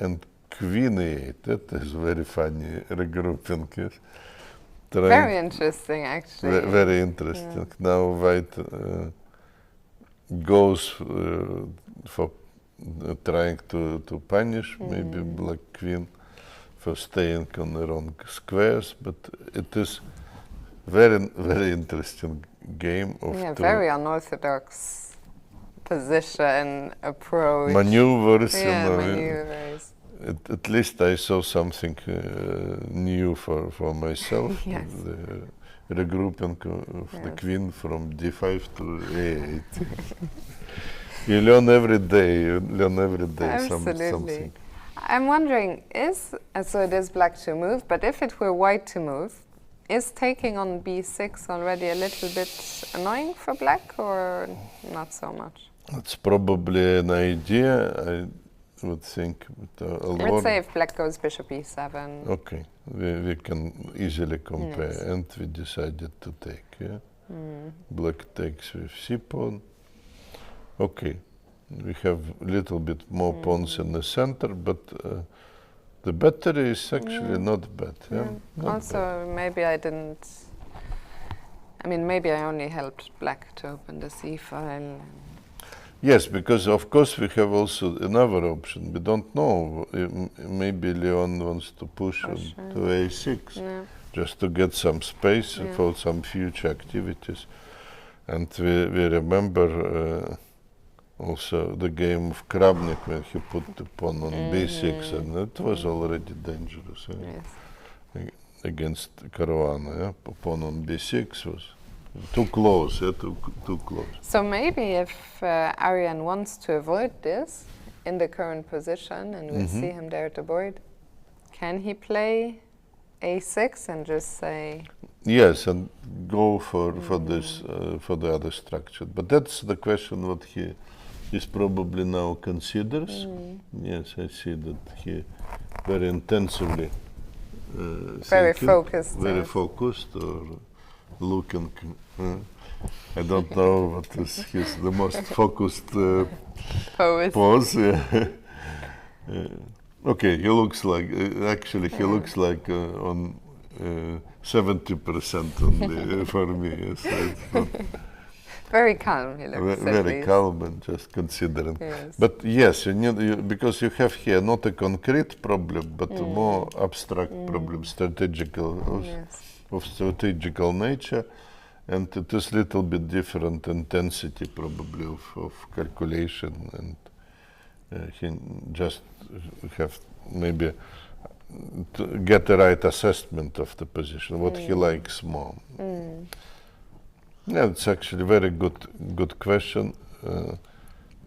and Queen E8. That is very funny regrouping. Yes. Very interesting, actually. Very interesting. Now White goes for trying to punish maybe Black Queen for staying on the wrong squares, but it is very interesting game of very unorthodox position, approach. Maneuvers. Maneuvers. At least I saw something new for myself. Yes. The regrouping of the queen from D5 to A8. You learn every day. Absolutely. Something. I'm wondering, so it is Black to move, but if it were White to move, is taking on B6 already a little bit annoying for Black, or not so much? It's probably an idea, I would think. Let's say if Black goes bishop E7. Okay, we can easily compare, and we decided to take. Yeah, Black takes with C-pawn. Okay, we have a little bit more pawns in the center, but the battery is actually not bad. Not also, bad. maybe I didn't. I mean, maybe I only helped Black to open the C file. Yes, because of course we have also another option. We don't know. Maybe Leon wants to push to A6 just to get some space for some future activities. And we remember also the game of Krabnik when he put the pawn on B6, and it was already dangerous. Yes. against Caruana. Yeah? Pawn on b6 was too close. Yeah? Too close. So maybe if Aryan wants to avoid this in the current position, and we see him there at the board, can he play a6 and just say? Yes, and go for this for the other structure. But that's the question what he is probably now considers. Yes, I see that he very intensively Very thinking, focused. very focused, or looking. I don't know what is the most focused pose. Yeah. Okay, he looks like actually he looks like on 70% only for me. Yes, it's not very calm. He looks very calm and just considering. Yes. But yes, you need because you have here not a concrete problem, but a more abstract problem, strategical of strategical nature, and it is little bit different intensity probably of calculation, and he just have maybe to get the right assessment of the position, what he likes more. Yeah, it's actually very good question.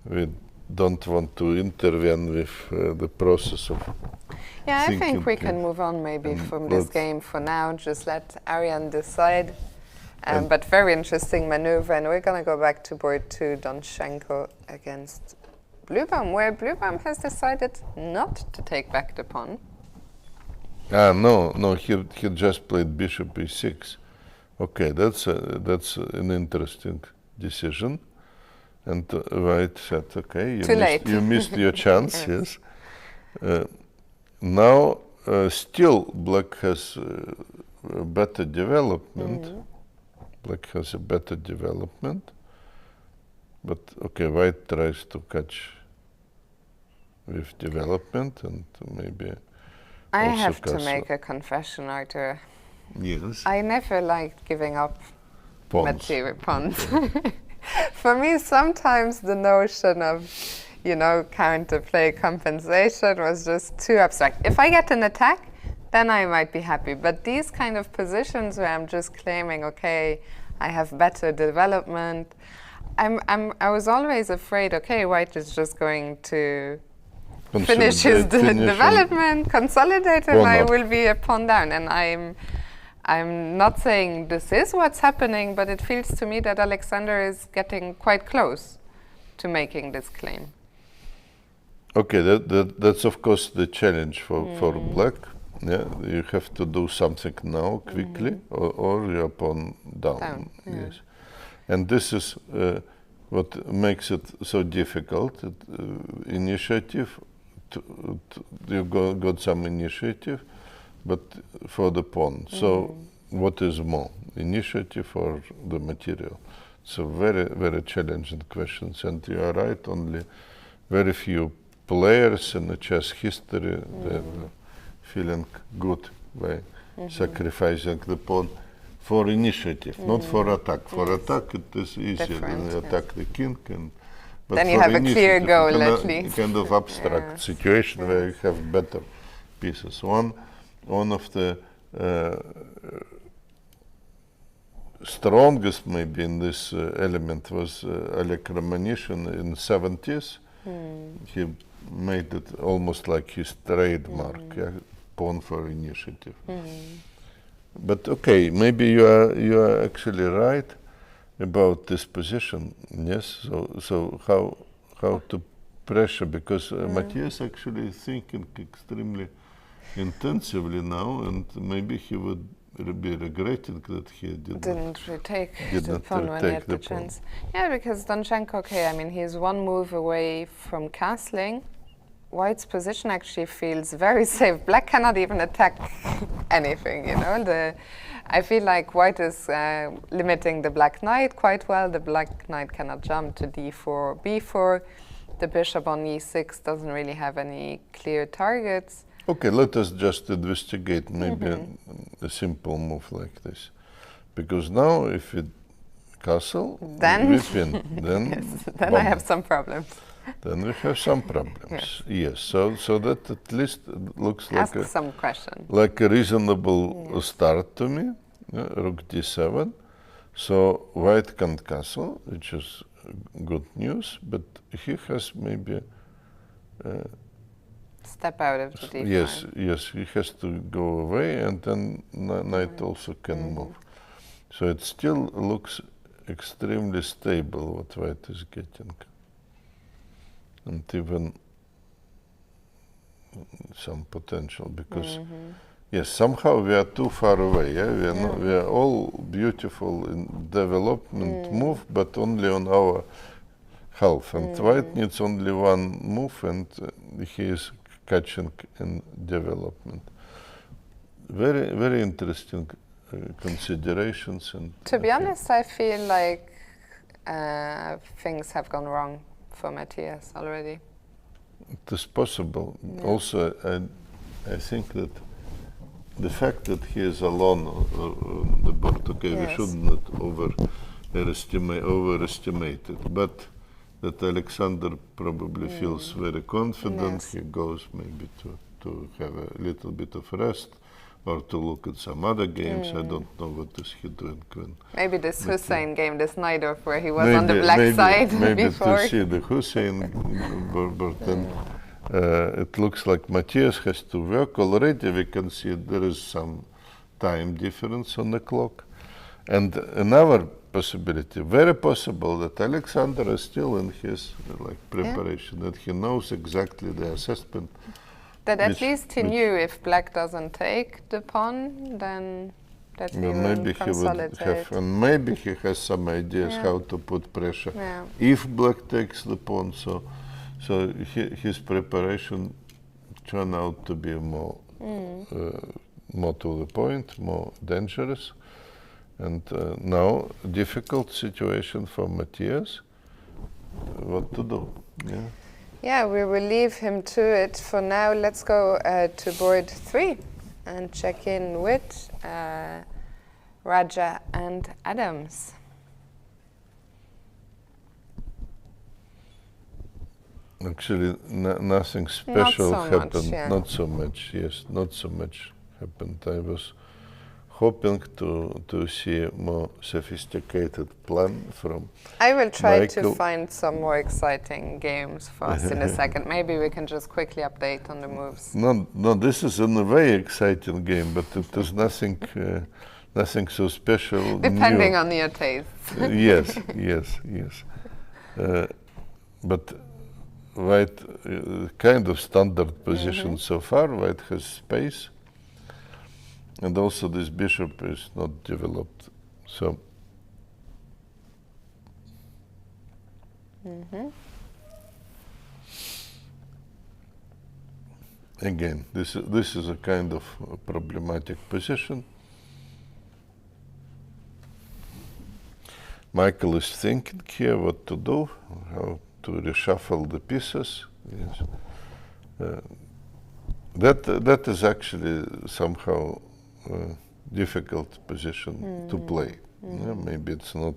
We don't want to intervene with the process of I think we can move on maybe from this game for now. Just let Aryan decide. But very interesting maneuver, and we're going to go back to board 2, Donchenko against Blübaum, where Blübaum has decided not to take back the pawn. No, he just played bishop e6. Okay, that's an interesting decision. And White said, okay, you missed your chance, yes. Now, still Black has a better development. Black has a better development. But, okay, White tries to catch with development and maybe I have to make a confession, Arthur. Yes. I never liked giving up Material pawns. For me, sometimes the notion of, counterplay compensation was just too abstract. If I get an attack, then I might be happy. But these kind of positions where I'm just claiming, okay, I have better development, I was always afraid, okay, White is just going to finish his development, consolidate, and I will be a pawn down. And I'm not saying this is what's happening, but it feels to me that Alexander is getting quite close to making this claim. Okay, that's of course the challenge for Black. Yeah, you have to do something now quickly, or your pawn down. Yes, and this is what makes it so difficult. Initiative. You got some initiative, but for the pawn. So what is more, initiative or the material? It's a very, very challenging questions, and you are right, only very few players in the chess history they're feeling good by sacrificing the pawn for initiative, not for attack. For attack it is easier when you attack the king, but then you have a clear goal at least. Kind of abstract situation where you have better pieces. One of the strongest maybe in this element was Oleg Romanishin in 70s. He made it almost like his trademark, pawn for initiative. But okay, maybe you are actually right about this position. Yes. So how to pressure, because Matthias actually is thinking extremely intensively now, and maybe he would be regretting that he didn't retake the pawn when he had the chance. Yeah, because Donchenko, okay, I mean, he's one move away from castling. White's position actually feels very safe. Black cannot even attack anything, I feel like White is limiting the Black Knight quite well. The Black Knight cannot jump to d4, b4. The bishop on e6 doesn't really have any clear targets. Okay, let us just investigate maybe a simple move like this. Because now if we castle, then we win. Then, yes, then I have some problems. then we have some problems. Yes. So that at least looks like some question. Like a reasonable start to me. Rook d7. So white can't castle, which is good news, but he has maybe step out of the d5. Yes, he has to go away, and then knight also can move. So it still looks extremely stable what white is getting, and even some potential, because yes, somehow we are too far away. We are all beautiful in development move, but only on our half. And white needs only one move, and he is catching in development. Very, very interesting considerations. And to be honest, I feel like things have gone wrong for Matthias already. It is possible. Also, I think that the fact that he is alone on the board, we should not overestimate it, but that Alexander probably feels very confident. He goes maybe to have a little bit of rest or to look at some other games. I don't know what is he doing. Maybe this Hussain game, this night off where he was on the black side maybe before. To see the Hussain board. It looks like Matthias has to work already. We can see there is some time difference on the clock. And another possibility, very possible, that Alexander is still in his preparation, that he knows exactly the assessment. That at least he knew if black doesn't take the pawn, then that he will consolidate. He would have, and maybe he has some ideas how to put pressure if black takes the pawn. So his preparation turned out to be more to the point, more dangerous. And now, difficult situation for Matthias. What to do? Yeah, we will leave him to it for now. Let's go to board 3 and check in with Raja and Adams. Actually, nothing special happened. Not so much, Not so much happened. I was hoping to see a more sophisticated plan from I will try Michael. To find some more exciting games for us in a second. Maybe we can just quickly update on the moves. No, this is in a very exciting game, but it is nothing so special. Depending new. On your tastes. Yes. But white, kind of standard position so far. White has space. And also this bishop is not developed, so. Again, this is a kind of problematic position. Michael is thinking here what to do, how to reshuffle the pieces. Yes. That is actually somehow difficult position to play. Maybe it's not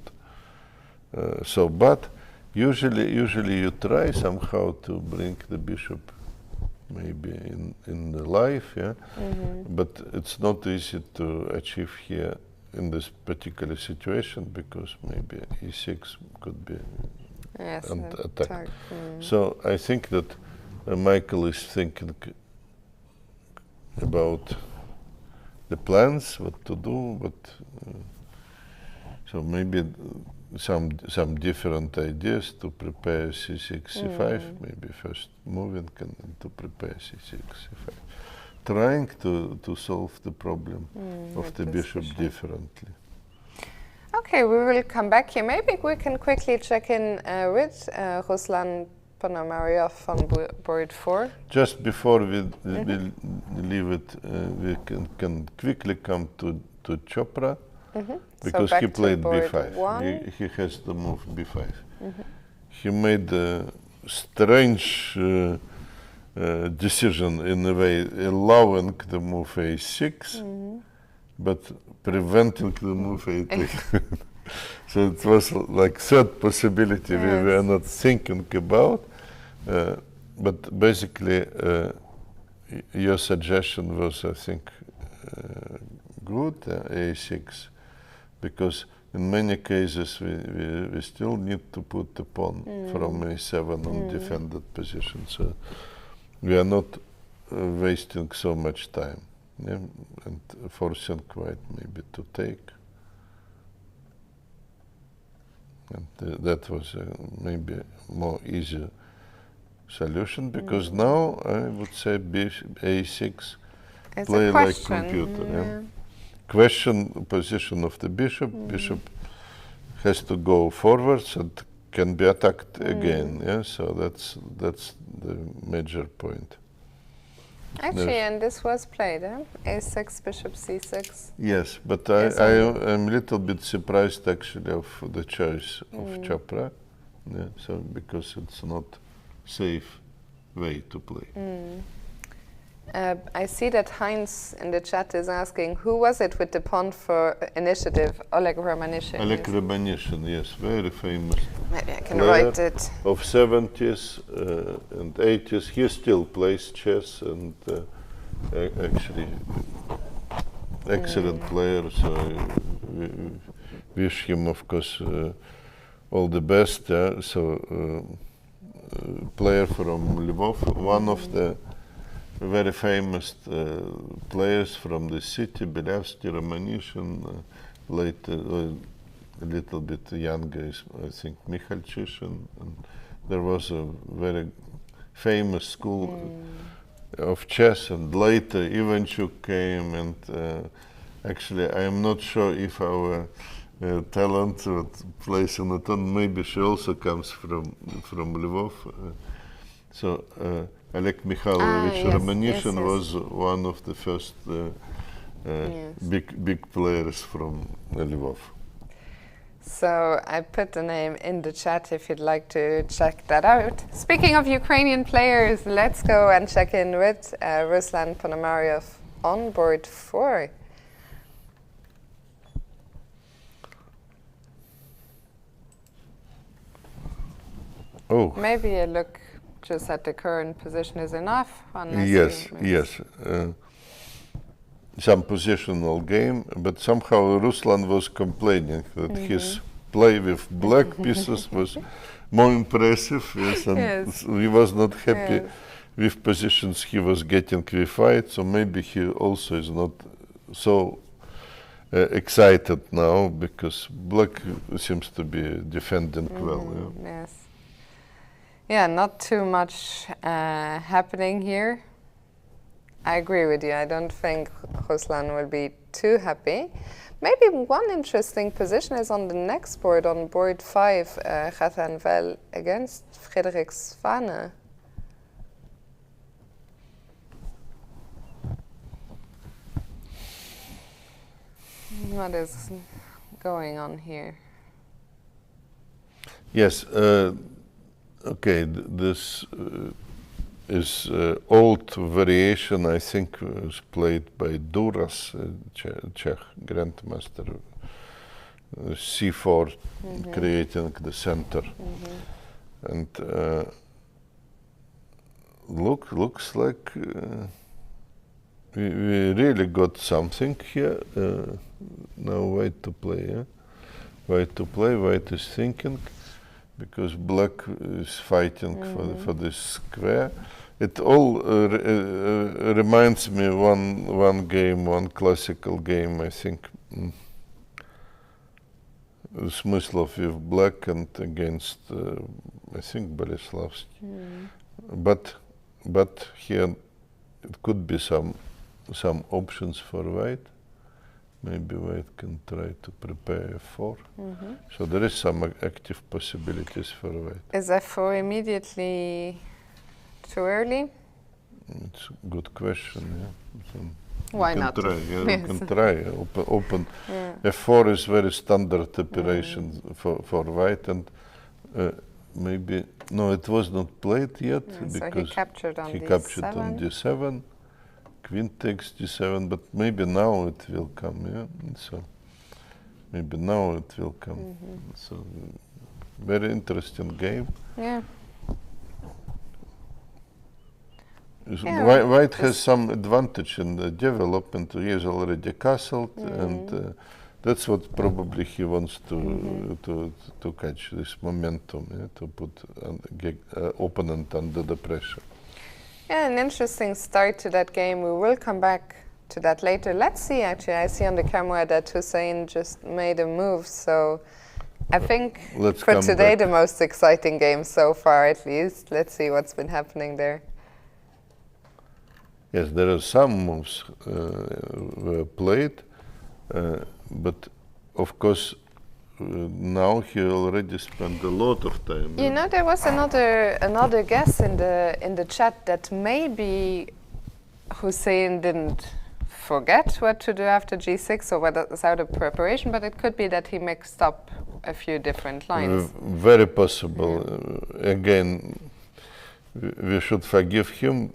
so bad. Usually you try somehow to bring the bishop maybe in the life, but it's not easy to achieve here in this particular situation, because maybe e6 could be attacked. So I think that Michael is thinking about the plans, what to do, but so maybe some different ideas to prepare c6, c5, maybe first moving and to prepare c6, c5. Trying to solve the problem of the bishop differently. Okay, we will come back here. Maybe we can quickly check in with Ruslan Ponomariov on board 4. Just before we leave it, we can quickly come to Chopra, because so he played b5. He has to move b5. He made a strange decision in a way, allowing the move a6, but preventing the move a3. So it was like third possibility we were not thinking about. But basically, your suggestion was, I think, good, A6, because in many cases we still need to put the pawn from A7 on defended position, so we are not wasting so much time, yeah? And forcing white maybe to take. And that was maybe more easier solution, because now I would say A6 It's play a like question. computer. Yeah? Question position of the bishop. Bishop has to go forwards and can be attacked again. Yeah, so that's the major point. Actually, and this was played, A6, bishop C6. Yes, but I am a little bit surprised actually of the choice of Chopra. Yeah, so because it's not safe way to play. I see that Heinz in the chat is asking, who was it with the pawn for initiative? Oleg Romanishin. Oleg Romanishin, yes, very famous. Maybe I can write it. Of 70s and 80s, he still plays chess and actually excellent player. So we wish him, of course, all the best. So player from Lvov, one of the very famous players from the city, Belyavsky, Romanishin, later a little bit younger, I think, Mikhail Chishin. And there was a very famous school of chess, and later Ivanchuk came, and actually I am not sure if our talent plays in the turn, maybe she also comes from Lvov. So Oleg Mikhailovich Romanishin was one of the first big players from Lvov. So I put the name in the chat if you'd like to check that out. Speaking of Ukrainian players, let's go and check in with Ruslan Ponomaryov on board 4. Oh. Maybe a look just at the current position is enough. Yes. Some positional game, but somehow Ruslan was complaining that his play with black pieces was more impressive, and he was not happy with positions he was getting with white, so maybe he also is not so excited now, because black seems to be defending well. Yes. Yeah, not too much happening here. I agree with you. I don't think Ruslan will be too happy. Maybe one interesting position is on the next board, on board 5, Hussain Well against Friedrich Svane. What is going on here? Yes. Okay, this is old variation, I think, was played by Duras, Czech grandmaster, C4, creating the center. And looks like we really got something here. Now white to play, white is thinking, because black is fighting for this square. It all reminds me one game, one classical game, I think, Smyslov with black and against, I think, Boleslavsky. But here it could be some options for white. Maybe white can try to prepare F4. So there is some active possibilities for white. Is F4 immediately too early? It's a good question, So why not? Try, you can try. Open. F4 is very standard operation for white, and maybe, no, it was not played yet, because so he captured on D7. Queen takes D7, but maybe now it will come, So maybe now it will come. So very interesting game. Yeah. White has some advantage in the development. He is already castled, and that's what probably he wants to catch, this momentum, to put opponent under the pressure. Yeah, an interesting start to that game. We will come back to that later. Let's see, actually. I see on the camera that Hussain just made a move, so I think for today the most exciting game so far, at least. Let's see what's been happening there. Yes, there are some moves were played, but of course now he already spent a lot of time. You know, there was another guess in the chat that maybe Hussain didn't forget what to do after g6 or whether it was out of preparation, but it could be that he mixed up a few different lines. Very possible. Again, we should forgive him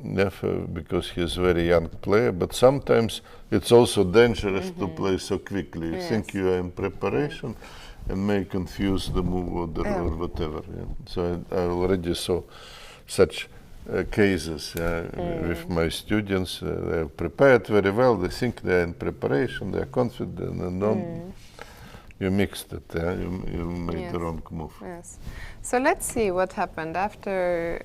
because he's a very young player, but sometimes it's also dangerous to play so quickly. You think you are in preparation and may confuse the move or whatever. So I already saw such cases with my students. They're prepared very well, they think they're in preparation, they're confident, and then you mixed it, you made the wrong move. Yes. So let's see what happened after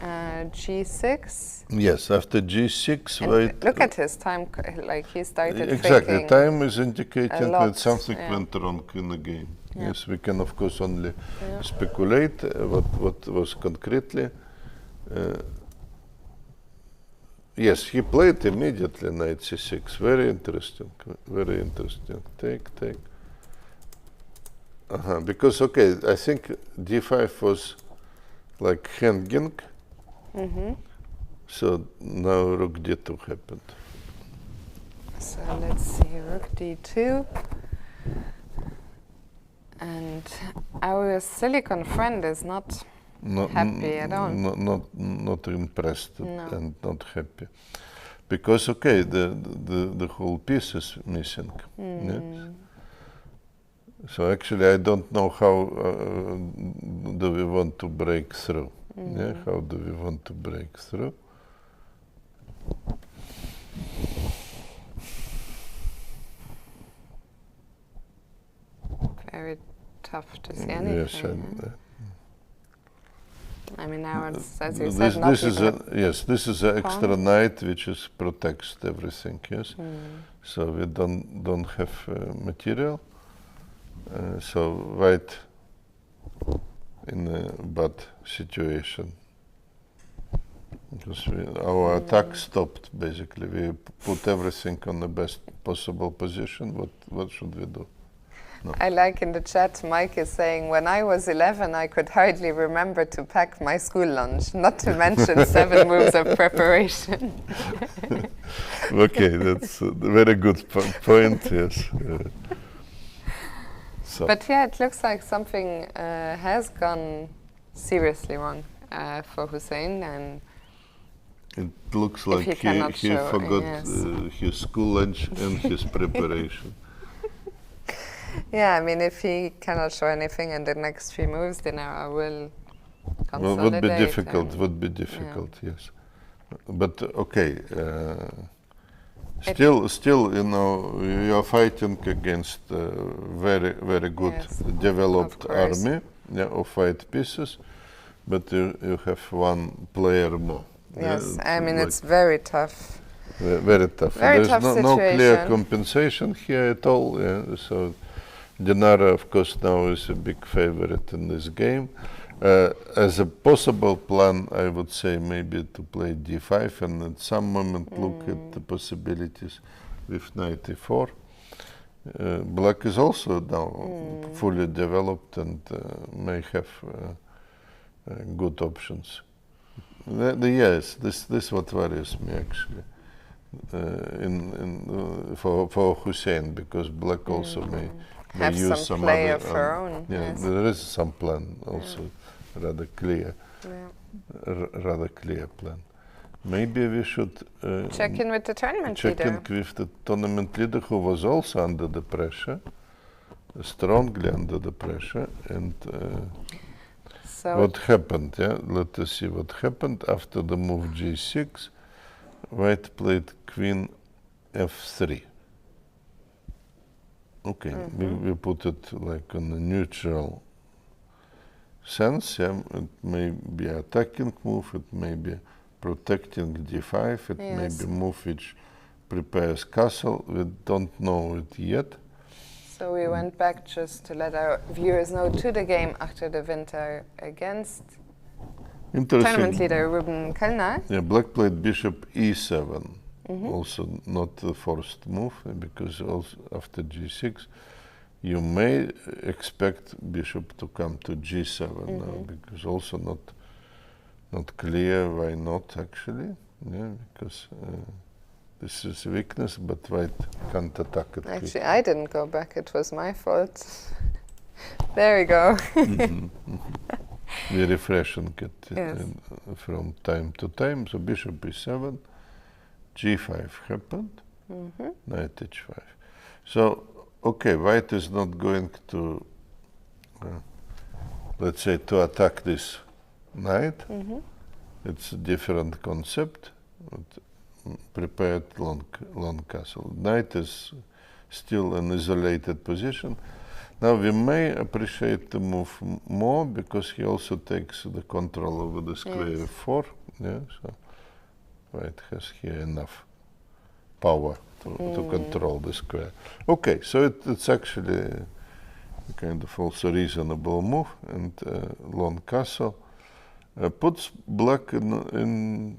g6. Yes, after g6, White. Look at his time, like he started exactly, time is indicating that something yeah. went wrong in the game. Yeah. Yes, we can of course only speculate what was concretely. Yes, he played immediately knight c6. Very interesting, very interesting. Take. Because, okay, I think d5 was like hanging. So now rook d2 happened. So let's see, rook d2. And our silicon friend is not happy at all. Not impressed and not happy. Because, okay, the whole piece is missing. Yeah? So actually, I don't know how do we want to break through. Yeah? How do we want to break through? Very tough to see anything. Yes, I mean, now it's, as you said, not this is an extra knight which protects everything. Yes, so we don't have material. So White in a bad situation because our attack stopped. Basically, we put everything on the best possible position. What should we do? No. I like in the chat, Mike is saying, when I was 11, I could hardly remember to pack my school lunch, not to mention 7 moves of preparation. Okay, that's a very good point, yes. So. But yeah, it looks like something has gone seriously wrong for Hussain, and it looks like he forgot his school lunch and his preparation. Yeah, I mean, if he cannot show anything in the next 3 moves, Dinara will consolidate. Would be difficult, yes. But okay, still, you know, you are fighting against very, very good developed army of white pieces, but you have 1 player more. Yes, I mean, it's very tough. Very tough. Very There's tough no clear compensation here at all. So Dinara, of course, now is a big favorite in this game. As a possible plan, I would say maybe to play d5 and at some moment look at the possibilities with knight e4. Black is also now fully developed and may have good options. Yes, this is what worries me actually for Hussain, because Black also may use some play other, of her own. Yeah, yes. There is some plan also, rather clear plan. Maybe we should check in with the tournament leader. Check in with the tournament leader, who was also under the pressure, strongly under the pressure, and So what happened, yeah? Let us see what happened. After the move g6, white played queen f3. Okay, we put it like in a neutral sense, yeah? It may be attacking move, it may be protecting d5, it may be move which prepares castle. We don't know it yet. So we went back just to let our viewers know to the game after the winter against tournament leader Ruben Kalner. Yeah, black played bishop e7. Also not the forced move, because also after g6 you may expect bishop to come to g7 now, because also not clear why not actually, yeah, because this is weakness, but white can't attack it. Actually, I didn't go back, it was my fault. There we go. We're refreshing it from time to time. So bishop e7, g5 happened, knight h5. So, okay, white is not going to, let's say, to attack this knight. It's a different concept. Prepared long castle. Knight is still an isolated position. Now we may appreciate the move more because he also takes the control over the square f4. Yeah, so white has here enough power to control the square. Okay, so it's actually a kind of also reasonable move, and long castle puts black in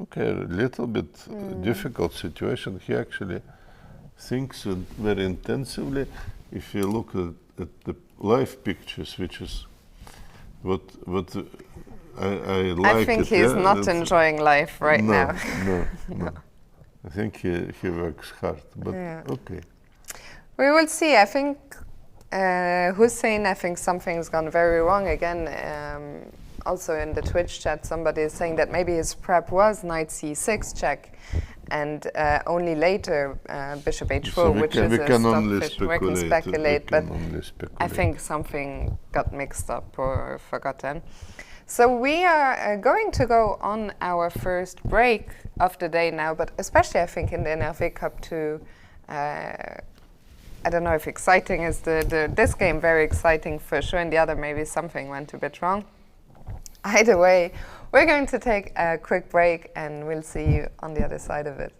okay, a little bit difficult situation. He actually thinks very intensively. If you look at the live pictures, which is what I like. I think he's not enjoying life right now. No. I think he works hard, but okay. We will see. I think Hussain, I think something's gone very wrong again. Also in the Twitch chat, somebody is saying that maybe his prep was knight c6 check, and only later bishop h4, so which is a stockfish. We can speculate, but I think something got mixed up or forgotten. So we are going to go on our first break of the day now, but especially I think in the NRV Cup too. I don't know if exciting is this game very exciting for sure, and the other maybe something went a bit wrong. Either way, we're going to take a quick break and we'll see you on the other side of it.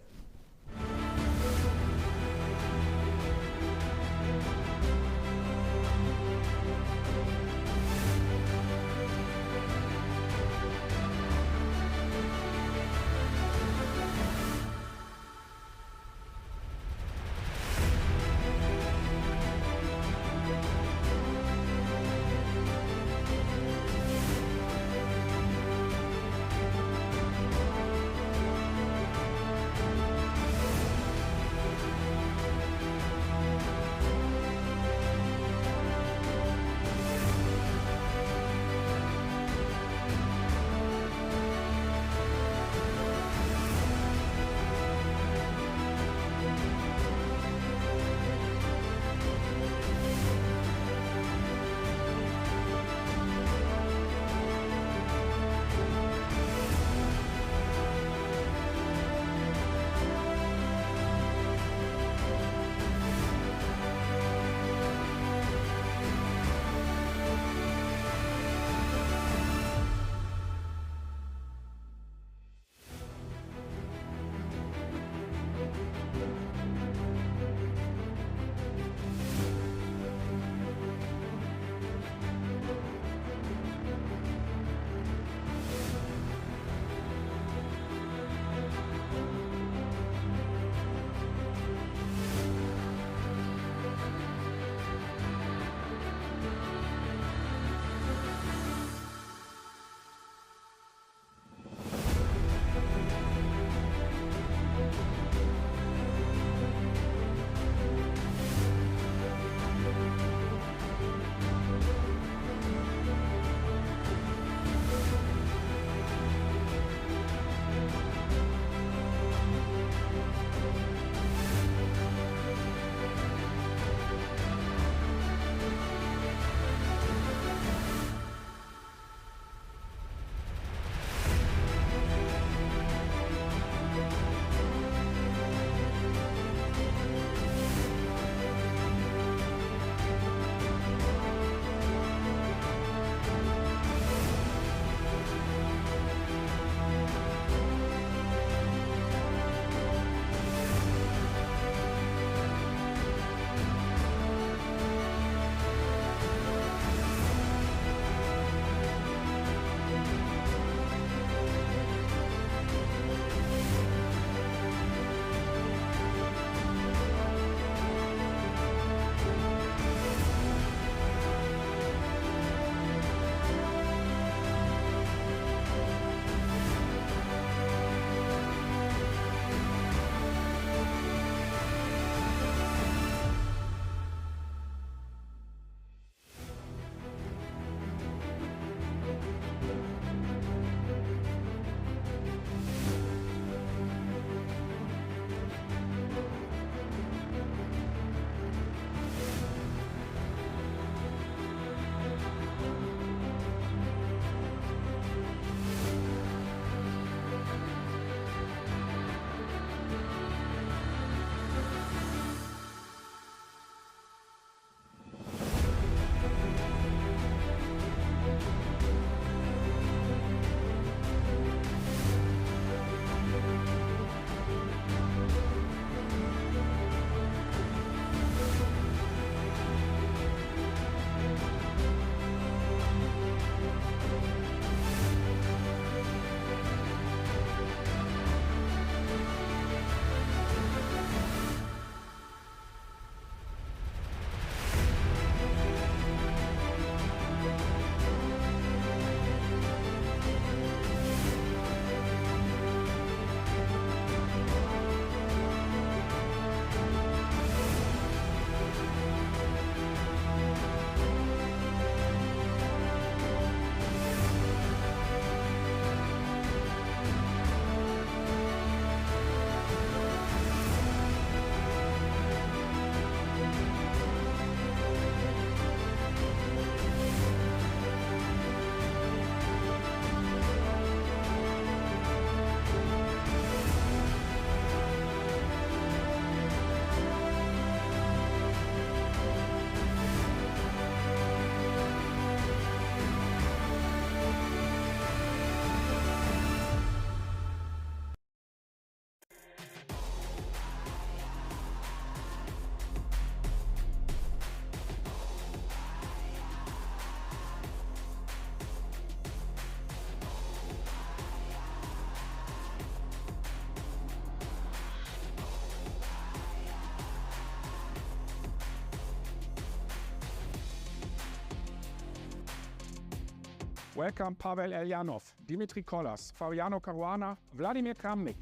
Welcome Pavel Elyanov, Dimitri Kollas, Fabiano Caruana, Vladimir Kramnik.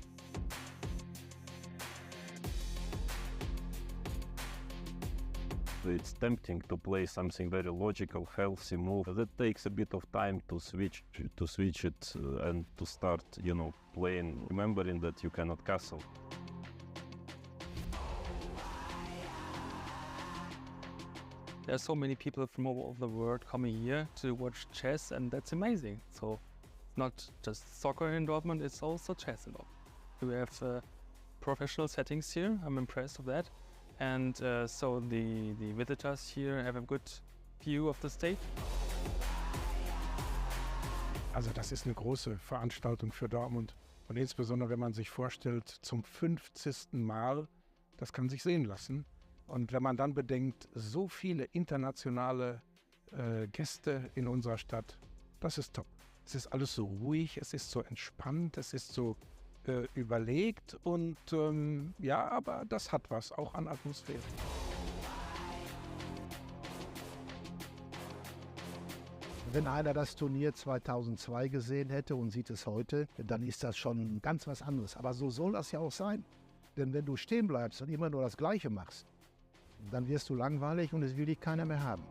It's tempting to play something very logical, healthy move. That takes a bit of time to switch it and to start, playing, remembering that you cannot castle. There are so many people from all over the world coming here to watch chess, and that's amazing. So it's not just soccer in Dortmund, it's also chess in Dortmund. We have professional settings here, I'm impressed with that. And so the visitors here have a good view of the stage. Also das ist eine große Veranstaltung für Dortmund. Und insbesondere, wenn man sich vorstellt, zum 50. Mal, das kann sich sehen lassen. Und wenn man dann bedenkt, so viele internationale Gäste in unserer Stadt, das ist top. Es ist alles so ruhig, es ist so entspannt, es ist so überlegt und ja, aber das hat was, auch an Atmosphäre. Wenn einer das Turnier 2002 gesehen hätte und sieht es heute, dann ist das schon ganz was anderes. Aber so soll das ja auch sein. Denn wenn du stehen bleibst und immer nur das Gleiche machst, dann wirst du langweilig und es will dich keiner mehr haben.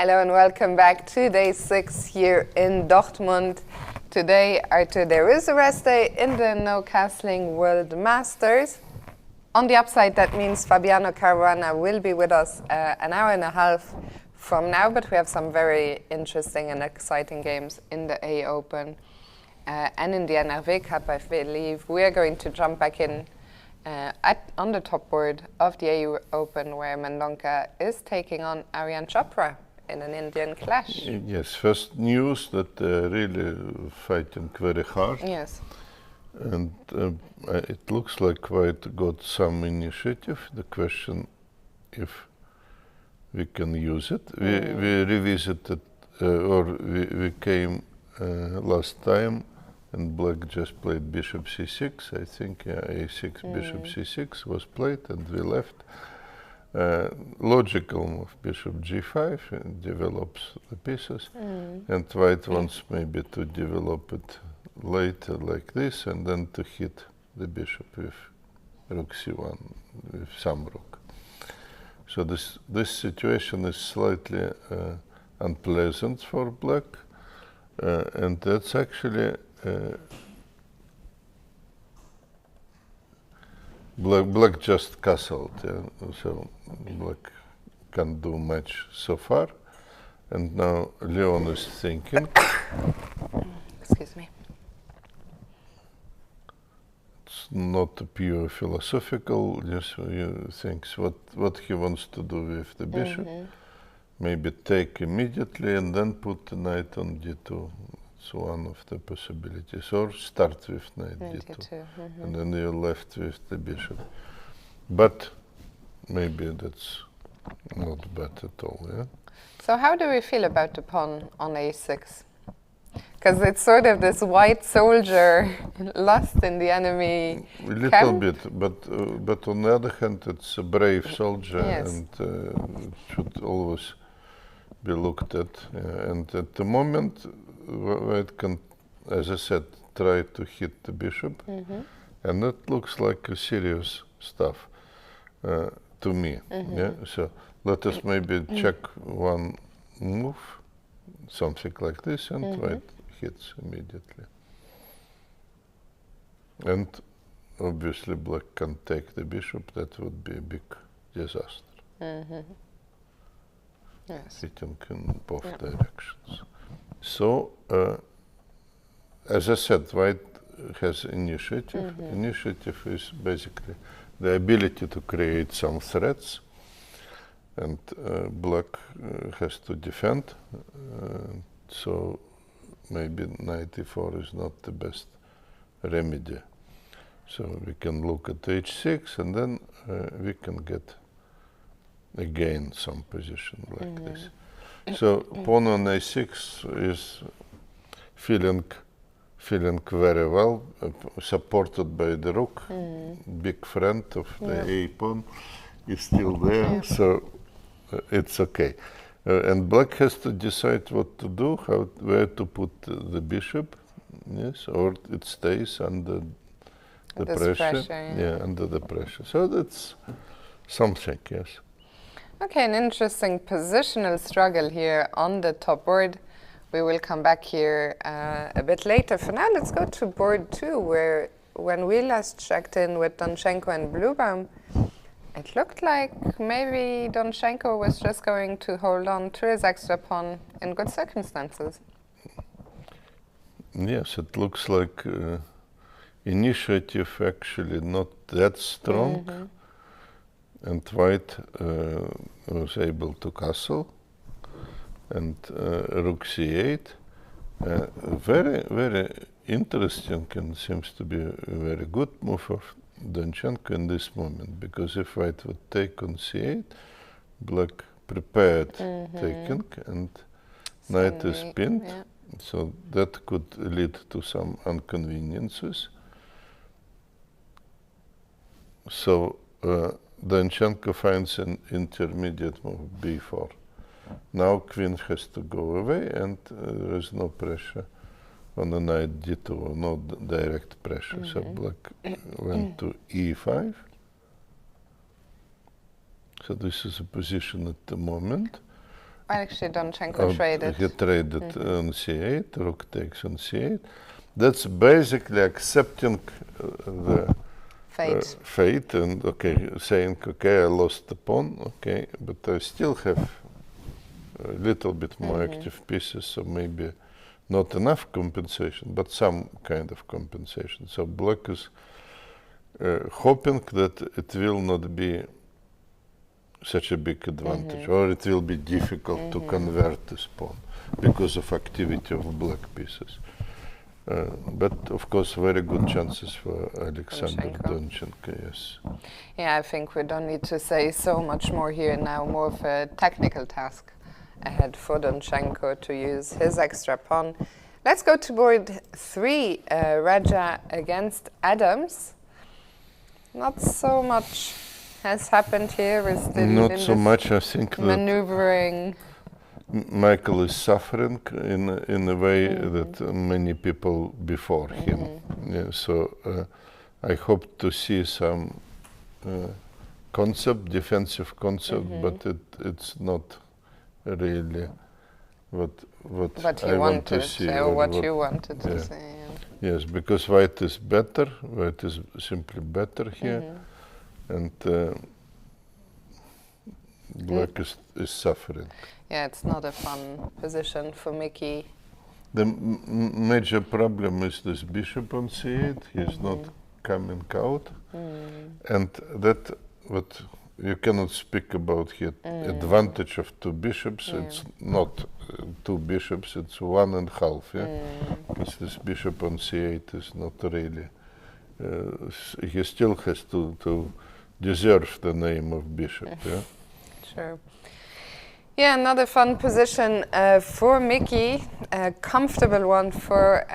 Hello and welcome back to day 6 here in Dortmund. Today, Arthur, there is a rest day in the No Castling World Masters. On the upside, that means Fabiano Caruana will be with us an hour and a half from now, but we have some very interesting and exciting games in the A-Open and in the NRW Cup, I believe. We are going to jump back in on the top board of the A-Open, where Mendonca is taking on Aryan Chopra in an Indian clash. Yes, first news that they're really fighting very hard. Yes. And it looks like White got some initiative. The question if we can use it. We revisited, or we came last time, and Black just played bishop c6. I think a6, bishop c6 was played, and we left. Logical move, bishop g5, develops the pieces, and White wants maybe to develop it later like this, and then to hit the bishop with rook c1, with some rook. So this situation is slightly unpleasant for Black, and that's actually Black just castled, so Black can't do much so far, and now Leon is thinking. Excuse me. It's not a pure philosophical, just you thinks what he wants to do with the bishop. Maybe take immediately and then put the knight on d2. It's one of the possibilities. Or start with knight d2. And then you're left with the bishop. But maybe that's not bad at all, yeah? So how do we feel about the pawn on a6? Because it's sort of this white soldier lost in the enemy A camp. little bit, but on the other hand, it's a brave soldier, and it should always be looked at. And at the moment, White can, as I said, try to hit the bishop, and that looks like a serious stuff to me. Yeah. So let us maybe check one move, something like this, and White hits immediately. And obviously Black can take the bishop. That would be a big disaster. Yes. Hitting in both directions. So, as I said, White has initiative. Initiative is basically the ability to create some threats, and Black has to defend. So maybe knight e4 is not the best remedy. So we can look at h6, and then we can get again some position like this. So pawn on a6 is feeling very well, supported by the rook. Big friend of the a pawn is still there, so it's okay. And Black has to decide what to do, where to put the bishop, yes, or it stays under the pressure. Under the pressure. So that's something, yes. Okay, an interesting positional struggle here on the top board. We will come back here a bit later. For now, let's go to board 2, where when we last checked in with Donchenko and Blübaum, it looked like maybe Donchenko was just going to hold on to his extra pawn in good circumstances. Yes, it looks like initiative actually not that strong, and White was able to castle, and rook c8. Very, very interesting, and seems to be a very good move of Donchenko in this moment, because if White would take on c8, Black prepared taking, and knight is pinned, so that could lead to some inconveniences. So Donchenko finds an intermediate move, b4. Now queen has to go away, and there is no pressure on the knight d2, or no direct pressure. So Black went to e5. So this is a position at the moment. Actually, Donchenko traded. He traded on c8, rook takes on c8. That's basically accepting the fate and saying, okay, I lost the pawn, okay, but I still have a little bit more active pieces, so maybe not enough compensation, but some kind of compensation. So black is hoping that it will not be such a big advantage, or it will be difficult to convert this pawn because of activity of black pieces. But of course, very good chances for Alexander Donchenko, yes. Yeah, I think we don't need to say so much more here now, more of a technical task ahead for Donchenko to use his extra pawn. Let's go to board 3, Raja against Adams. Not so much has happened here. We're still not so much, I think, maneuvering. Michael is suffering in a way that many people before him. Yeah, so I hope to see some concept, defensive concept, but it's not really what I want to see. Or what you wanted to see. Yeah. Yes, because white is better. White is simply better here, and black is suffering. Yeah, it's not a fun position for Mickey. The major problem is this bishop on c8. He's not coming out, and that what you cannot speak about here. Advantage of two bishops. It's not two bishops. It's 1.5. Yeah, because this bishop on c8 is not really. He still has to deserve the name of bishop. Yeah. Sure. Yeah, another fun position for Mickey, a comfortable one for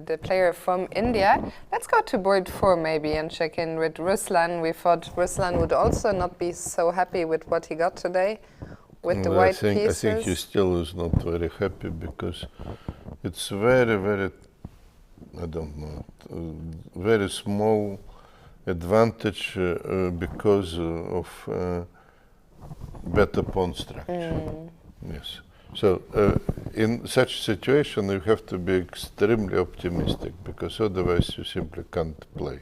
the player from India. Let's go to board 4 maybe and check in with Ruslan. We thought Ruslan would also not be so happy with what he got today with the white pieces. I think he still is not very happy because it's very, very, I don't know, very small advantage because of better pawn structure. Yes. So in such situation you have to be extremely optimistic because otherwise you simply can't play.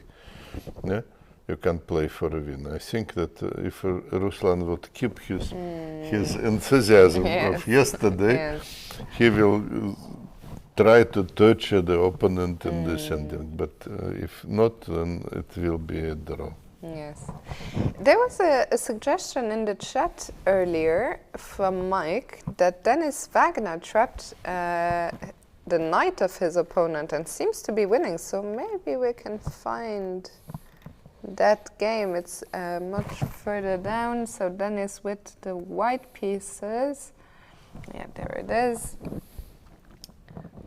Yeah? You can't play for a win. I think that if Ruslan would keep his enthusiasm of yesterday, he will try to torture the opponent in this ending. But if not, then it will be a draw. Yes. There was a suggestion in the chat earlier from Mike that Dennis Wagner trapped the knight of his opponent and seems to be winning. So maybe we can find that game. It's much further down. So Dennis with the white pieces. Yeah, there it is.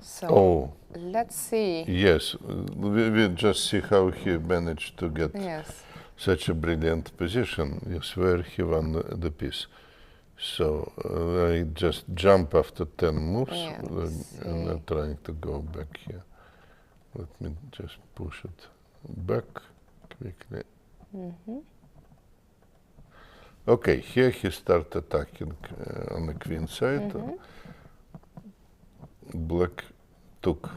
So let's see. Yes, we just see how he managed to get such a brilliant position. Yes, where he won the piece. So I just jump after 10 moves and I'm trying to go back here. Let me just push it back quickly. Okay, here he started attacking on the queen side. Black took.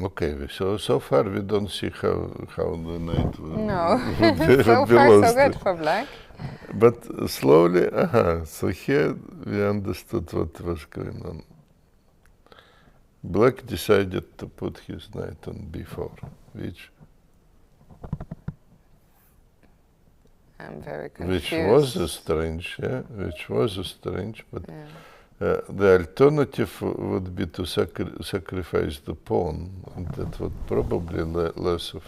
Okay, so far we don't see how the knight would be so far so good for black. But slowly, so here we understood what was going on. Black decided to put his knight on b4, which I'm very confused. Which was strange, but the alternative would be to sacrifice the pawn, and that would probably lesser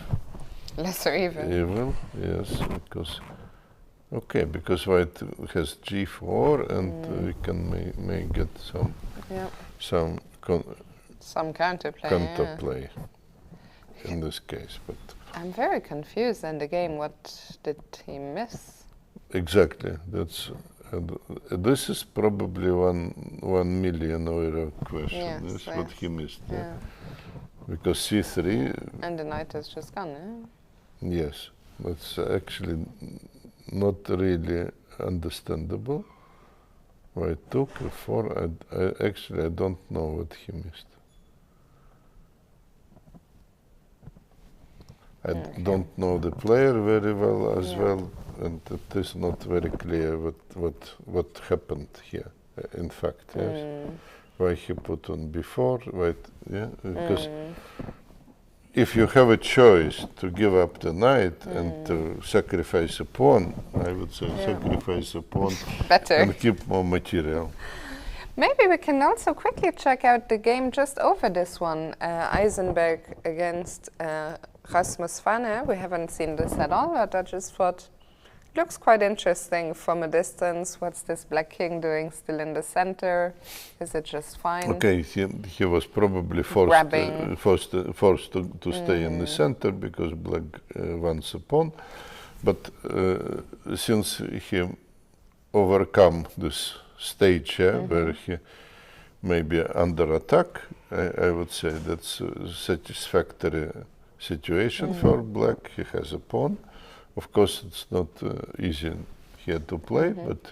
evil. Yes, because white has g4, and we can may get some counterplay in this case, but. I'm very confused in the game. What did he miss? Exactly. That's this is probably one million euro question. That's what he missed. Because c3. And the knight is just gone. Yes, that's actually not really understandable. Why took F4? Actually, I don't know what he missed. I don't know the player very well as well, and it is not very clear what happened here. In fact, yes. Why he put on before? Because if you have a choice to give up the knight and to sacrifice a pawn, I would say sacrifice a pawn Better. and keep more material. Maybe we can also quickly check out the game just over this one, Eisenberg against Rasmus Fanne. We haven't seen this at all, but I just thought looks quite interesting from a distance. What's this black king doing still in the center? Is it just fine? Okay, he was probably forced to stay in the center because black wants a pawn. But since he overcome this stage where he may be under attack, I would say that's a satisfactory situation for black. He has a pawn. Of course, it's not easy here to play, but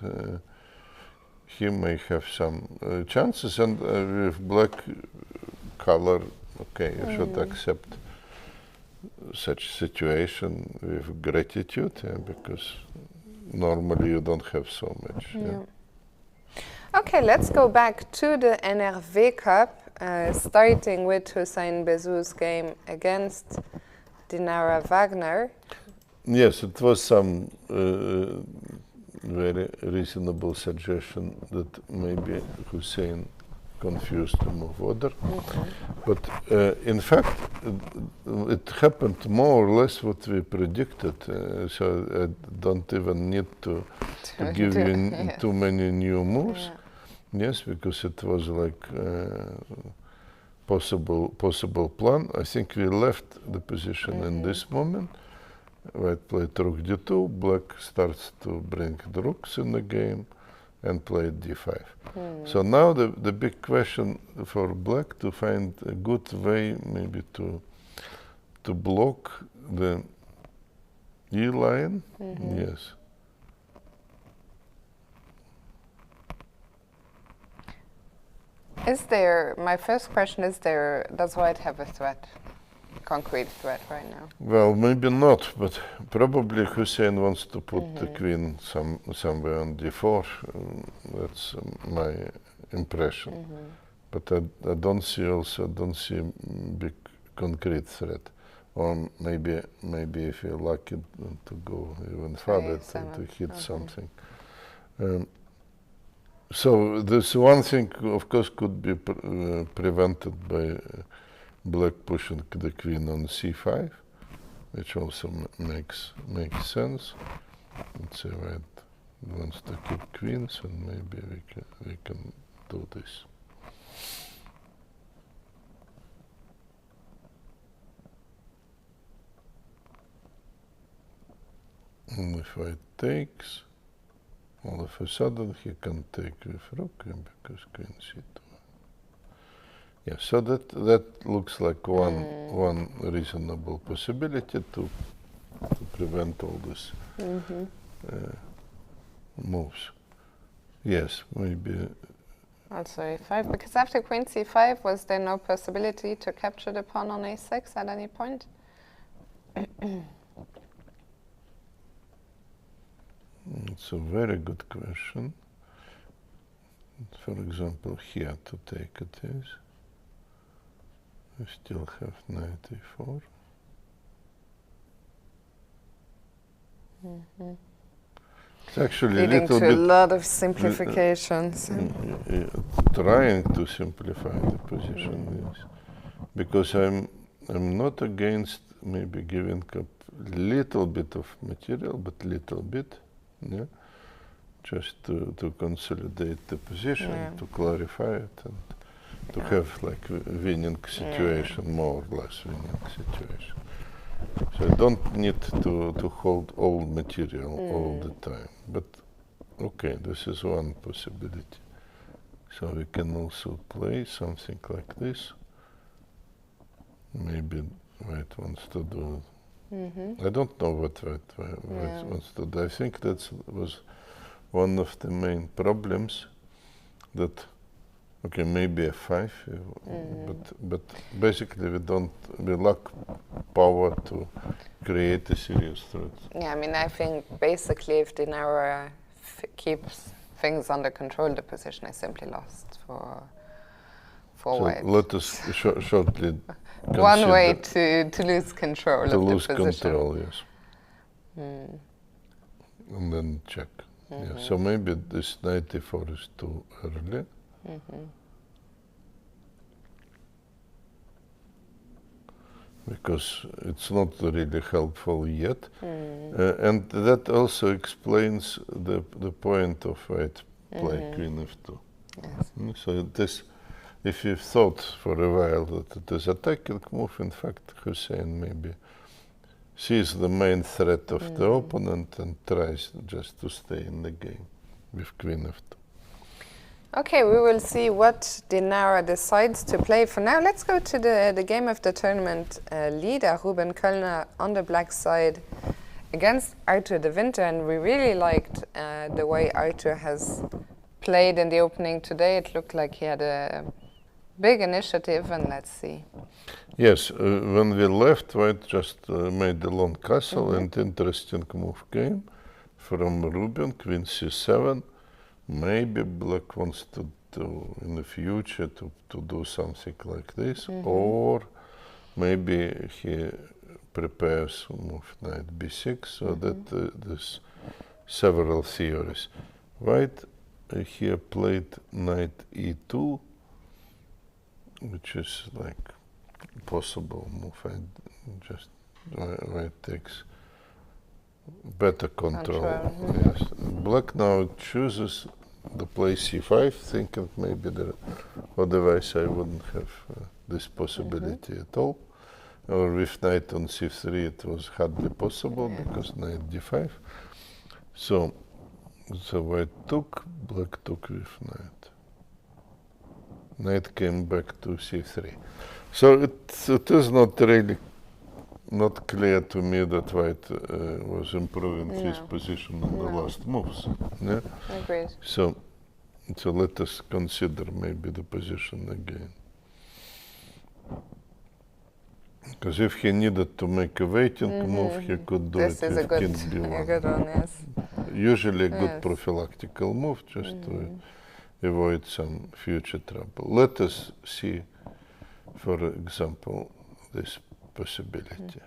he may have some chances. And with black color, okay, you should accept such situation with gratitude, because normally you don't have so much. Okay, let's go back to the NRV Cup, starting with Hussain Besou's game against Dinara Wagner. Yes, it was some very reasonable suggestion that maybe Hussain confused the move order. But in fact, it happened more or less what we predicted. So I don't even need to give you too many new moves. Yes, because it was like possible plan. I think we left the position in this moment. White played rook d2, black starts to bring the rooks in the game and played d5. So now the big question for black to find a good way maybe to block the E line. Yes. My first question is does white have a threat? Concrete threat right now? Well, maybe not, but probably Hussain wants to put the queen somewhere on d4. That's my impression. But I don't see big concrete threat. Or maybe if you're lucky to go even further to hit something. So this one thing, of course, could be prevented by black pushing the queen on c5, which also makes sense. Let's say white wants to keep queens, and maybe we can do this. And if white takes, all of a sudden he can take with rook because queen c2. Yeah, so that looks like one reasonable possibility to prevent all these moves. Yes, maybe. Also a5, because after queen c5, was there no possibility to capture the pawn on a6 at any point? It's a very good question. For example, here to take it is. We still have knight e4. It's actually leading to a lot of simplifications. Trying to simplify the position, yes. Because I'm not against maybe giving up little bit of material, but little bit, yeah, just to consolidate the position, to clarify it, and to have like a winning situation, more or less winning situation. So I don't need to hold all material all the time. But okay, this is one possibility. So we can also play something like this. Maybe white wants to do I don't know what wants to do. I think that was one of the main problems that, okay, maybe F5, but basically we lack power to create a serious threat. Yeah, I mean, I think basically if Dinara keeps things under control, the position is simply lost for white. So let us shortly one way to lose control of the position. To lose control, yes. And then check. Yeah. So maybe this 94 is too early. Because it's not really helpful yet. And that also explains the point of white play Queen F2. Yes. So this, if you thought for a while that it is attacking move, in fact, Hussain maybe sees the main threat of the opponent and tries just to stay in the game with Queen F2. Okay, we will see what Dinara decides to play. For now, let's go to the game of the tournament leader, Ruben Kalner, on the black side against Arthur de Winter. And we really liked the way Arthur has played in the opening today. It looked like he had a big initiative, and let's see. Yes, when we left, white just made a long castle and interesting move came from Ruben, Queen C7. Maybe black wants to do in the future to do something like this, or maybe he prepares move knight b6, so that there's several theories. White here played knight e2, which is like possible move. Just white takes better control. Yes. Black now chooses the play c5, thinking maybe otherwise I wouldn't have this possibility at all. Or with knight on c3 it was hardly possible because knight d5. So white took, black took with knight. Knight came back to c3. So it is not really not clear to me that white was improving his position in the last moves. Yeah? Agreed. So let us consider maybe the position again. Because if he needed to make a waiting move, he could do this it is with king b1. a good one, yes. Usually a good prophylactical move, just to avoid some future trouble. Let us see, for example, this possibility.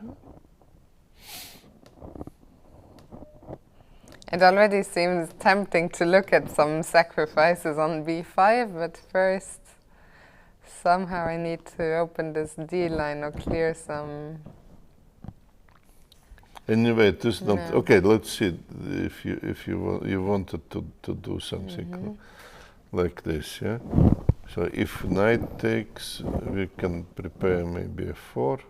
It already seems tempting to look at some sacrifices on b5, but first somehow I need to open this d line or clear some. Anyway, it is not okay. Let's see if you wanted to do something like this, yeah. So if knight takes, we can prepare maybe a4,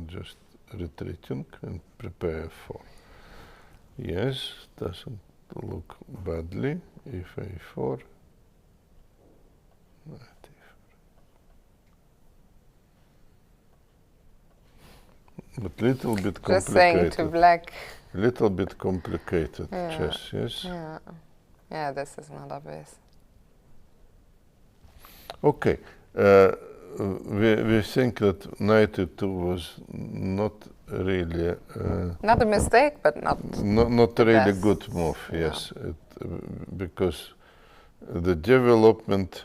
just retreating and prepare a4. Yes, doesn't look badly. If a4, knight a4. But little bit complicated. Just saying to black. Little bit complicated chess, yes. Yeah, this is not obvious. Okay, we think that knight e2 was not really not a mistake, but not a really best. good move. Yes, because the development,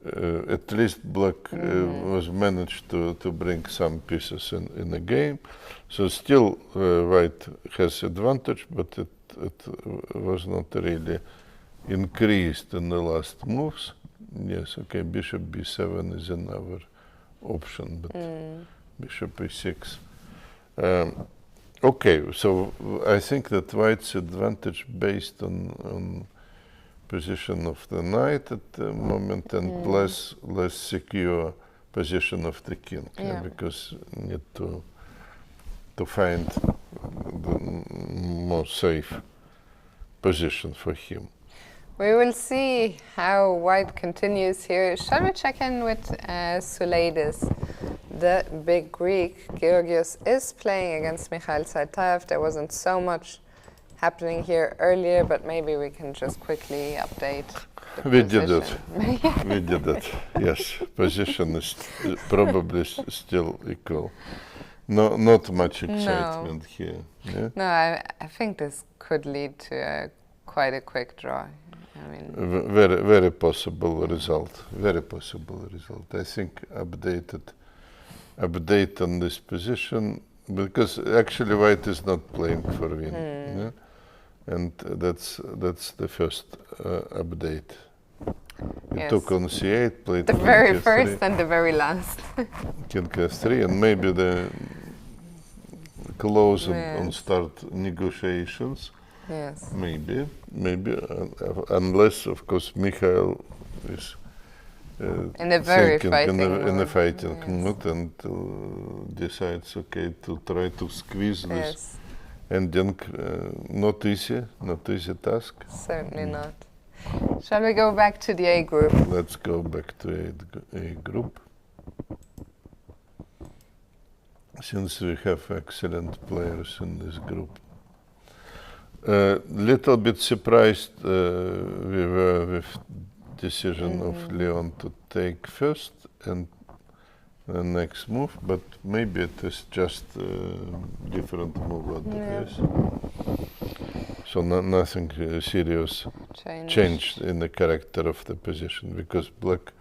at least black was managed to bring some pieces in the game. So still white has advantage, but it was not really increased in the last moves. Yes, okay, bishop b7 is another option, but bishop e6. Okay, so I think that white's advantage based on position of the knight at the moment and less secure position of the king, because need to find the more safe position for him. We will see how white continues here. Shall we check in with Suleidis, the big Greek, Georgios, is playing against Mikhail Tsaitaev. There wasn't so much happening here earlier, but maybe we can just quickly update the We did position. it. We did it. Yes, position is probably still equal. No, not much excitement here. Yeah? No, I think this could lead to quite a quick draw. I mean, Very possible result. Very possible result. I think update on this position, because actually White is not playing for win, yeah? And that's the first update. It took on c8, played the king very f3, first and the very last. king f3, and maybe the close on start negotiations. Yes. Maybe, unless of course Mikhail is In a very thinking fighting in a mood. fighting Yes. mood, and decides to try to squeeze this Yes, ending. Not easy task. certainly not. Shall we go back to the A group? Let's go back to A group. Since we have excellent players in this group. Little bit surprised we were with decision of Leon to take first and the next move, but maybe it is just different move otherwise. So nothing serious changed in the character of the position, because Black,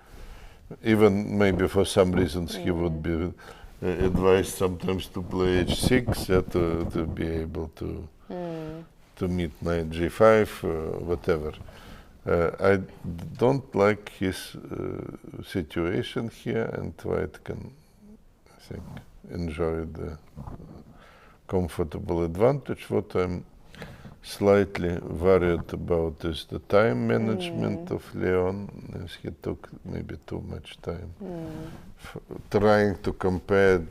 even maybe for some reasons he would be advised sometimes to play h6, to be able to meet knight g5, whatever. I don't like his situation here, and White can, I think, enjoy the comfortable advantage. What I'm slightly worried about is the time management of Leon, as he took maybe too much time trying to compare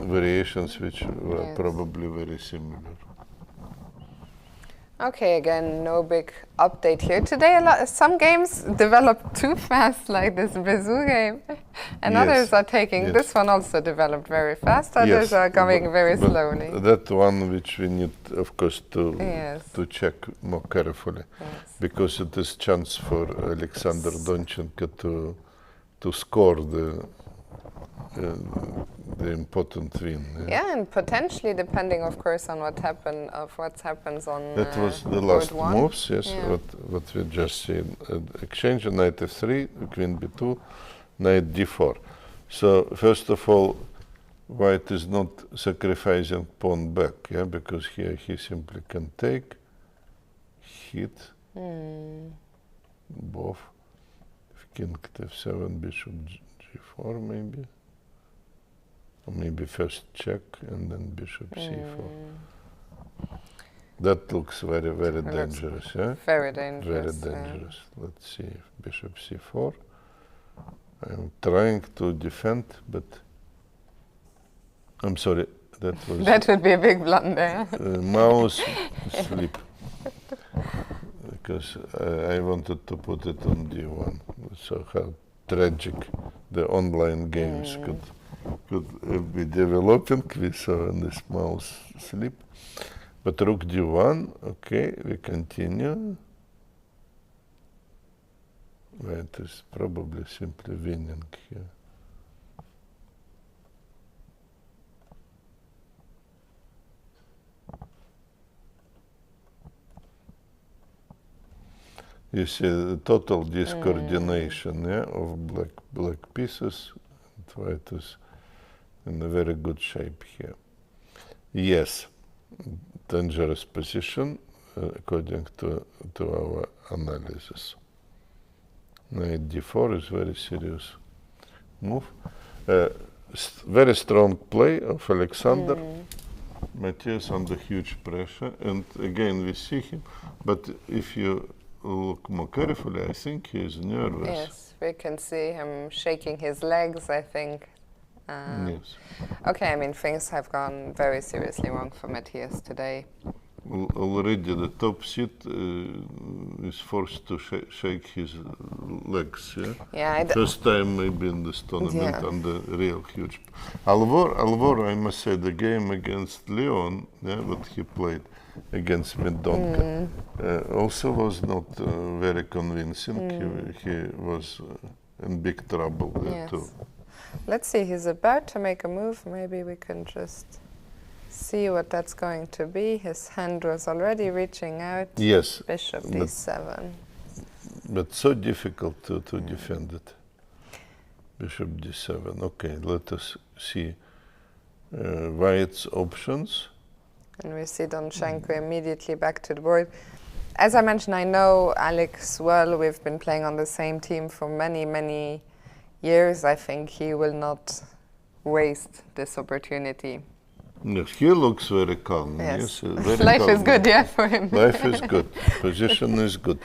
variations which were probably very similar. Okay, again, no big update here. Today, some games developed too fast, like this Besou game, and others are taking, this one also developed very fast, others are going very slowly. That one which we need, of course, to check more carefully, because it is chance for Alexander Donchenko to score the important win. Yeah, and potentially depending, of course, on what happens on. That was the last board moves. Yes, what we just seen. Exchange knight f3, queen b2, knight d4. So first of all, White is not sacrificing pawn back, yeah, because here he simply can take, hit, both, king f7, bishop g4 maybe. Or maybe first check and then bishop c4. That looks very, very dangerous, yeah? Very dangerous. Very dangerous. Let's see, bishop c4. I'm trying to defend, but I'm sorry, that was... That would be a big blunder. Mouse slip. Because I wanted to put it on d1. So how tragic the online games could be developing. We saw in this mouse slip. But rook d1, okay, we continue. White is probably simply winning here. You see the total discoordination of black pieces, and White is in a very good shape here. Yes, dangerous position according to our analysis. Knight d4 is very serious move. Very strong play of Alexander. Matthias under huge pressure, and again we see him, but if you look more carefully, I think he is nervous. Yes, we can see him shaking his legs, I think. Yes. Okay, I mean, things have gone very seriously wrong for Matthias today. already the top seed is forced to shake his legs. Yeah. Yeah. First time maybe in this tournament Yeah. under real huge. Alvor, I must say, the game against Leon, yeah, what he played against Mendonca, also was not very convincing. He was in big trouble there too. Let's see, he's about to make a move. Maybe we can just see what that's going to be. His hand was already reaching out. Yes. Bishop d7. But so difficult to defend it. Bishop d7. Okay, let us see White's options. And we see Donchenko immediately back to the board. As I mentioned, I know Alex well. We've been playing on the same team for many, many years. I think he will not waste this opportunity. Yes, he looks very calm. Yes. Very Life calm. is good, yeah, for him. Life is good. Position is good.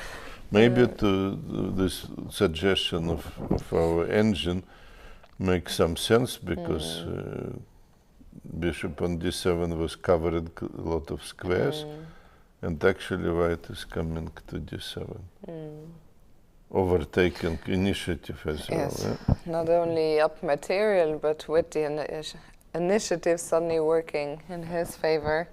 Maybe to this suggestion of our engine makes some sense because Bishop on d7 was covering a lot of squares, and actually White is coming to d7. Overtaking initiative as well. Yeah? Not only up material, but with the initiative suddenly working in his favor.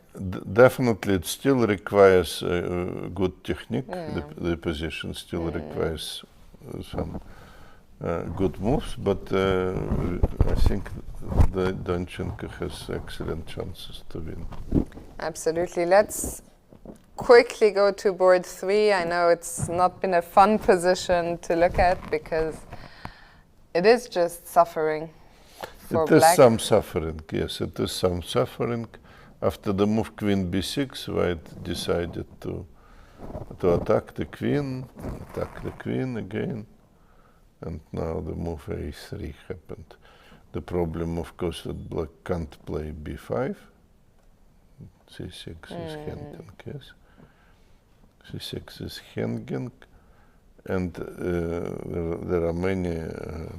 Definitely, it still requires good technique. The position still requires some good moves, but I think the Donchenko has excellent chances to win. Absolutely. Let's quickly go to board 3. I know it's not been a fun position to look at because it is just suffering for It is black. some suffering, yes, it is some suffering. After the move queen b6, White decided to attack the queen again, and now the move a3 happened. The problem, of course, that black can't play b5. c6 is hanging, yes. c6 is hanging, and there are many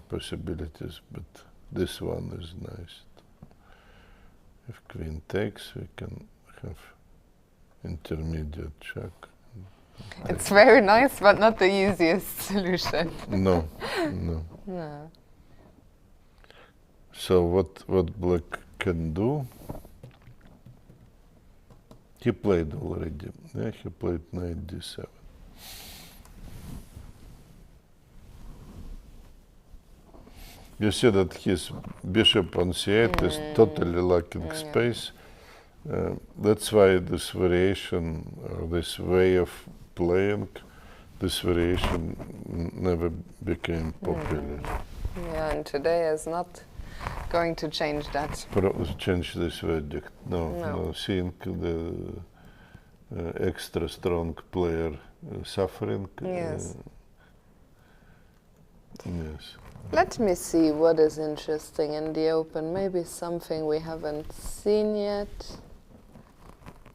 possibilities, but this one is nice. If queen takes, we can have intermediate check. It's very nice, but not the easiest solution. No. So what black can do? He played already. Yeah, he played knight d7. You see that his bishop on c8 is totally lacking space. That's why this variation, or this way of playing, this variation never became popular. Yeah, and today is not going to change that. Change this verdict. No. Seeing the extra strong player suffering. Yes. Yes. Let me see what is interesting in the Open. Maybe something we haven't seen yet.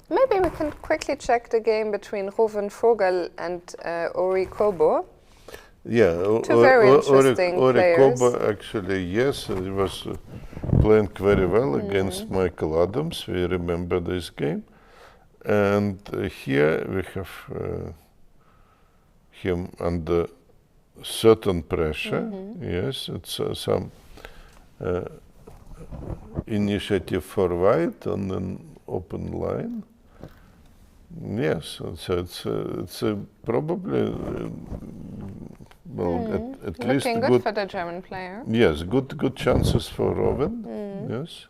Maybe we can quickly check the game between Ruben Vogel and Ori Kobo. Yeah, Two very interesting players. Kobo actually, yes, he was playing very well against Michael Adams. We remember this game. And here we have him under certain pressure. Yes, it's some initiative for White on an open line. Yes, so it's probably well at least Looking good for the German player. Yes, good chances for Ruben. Yes.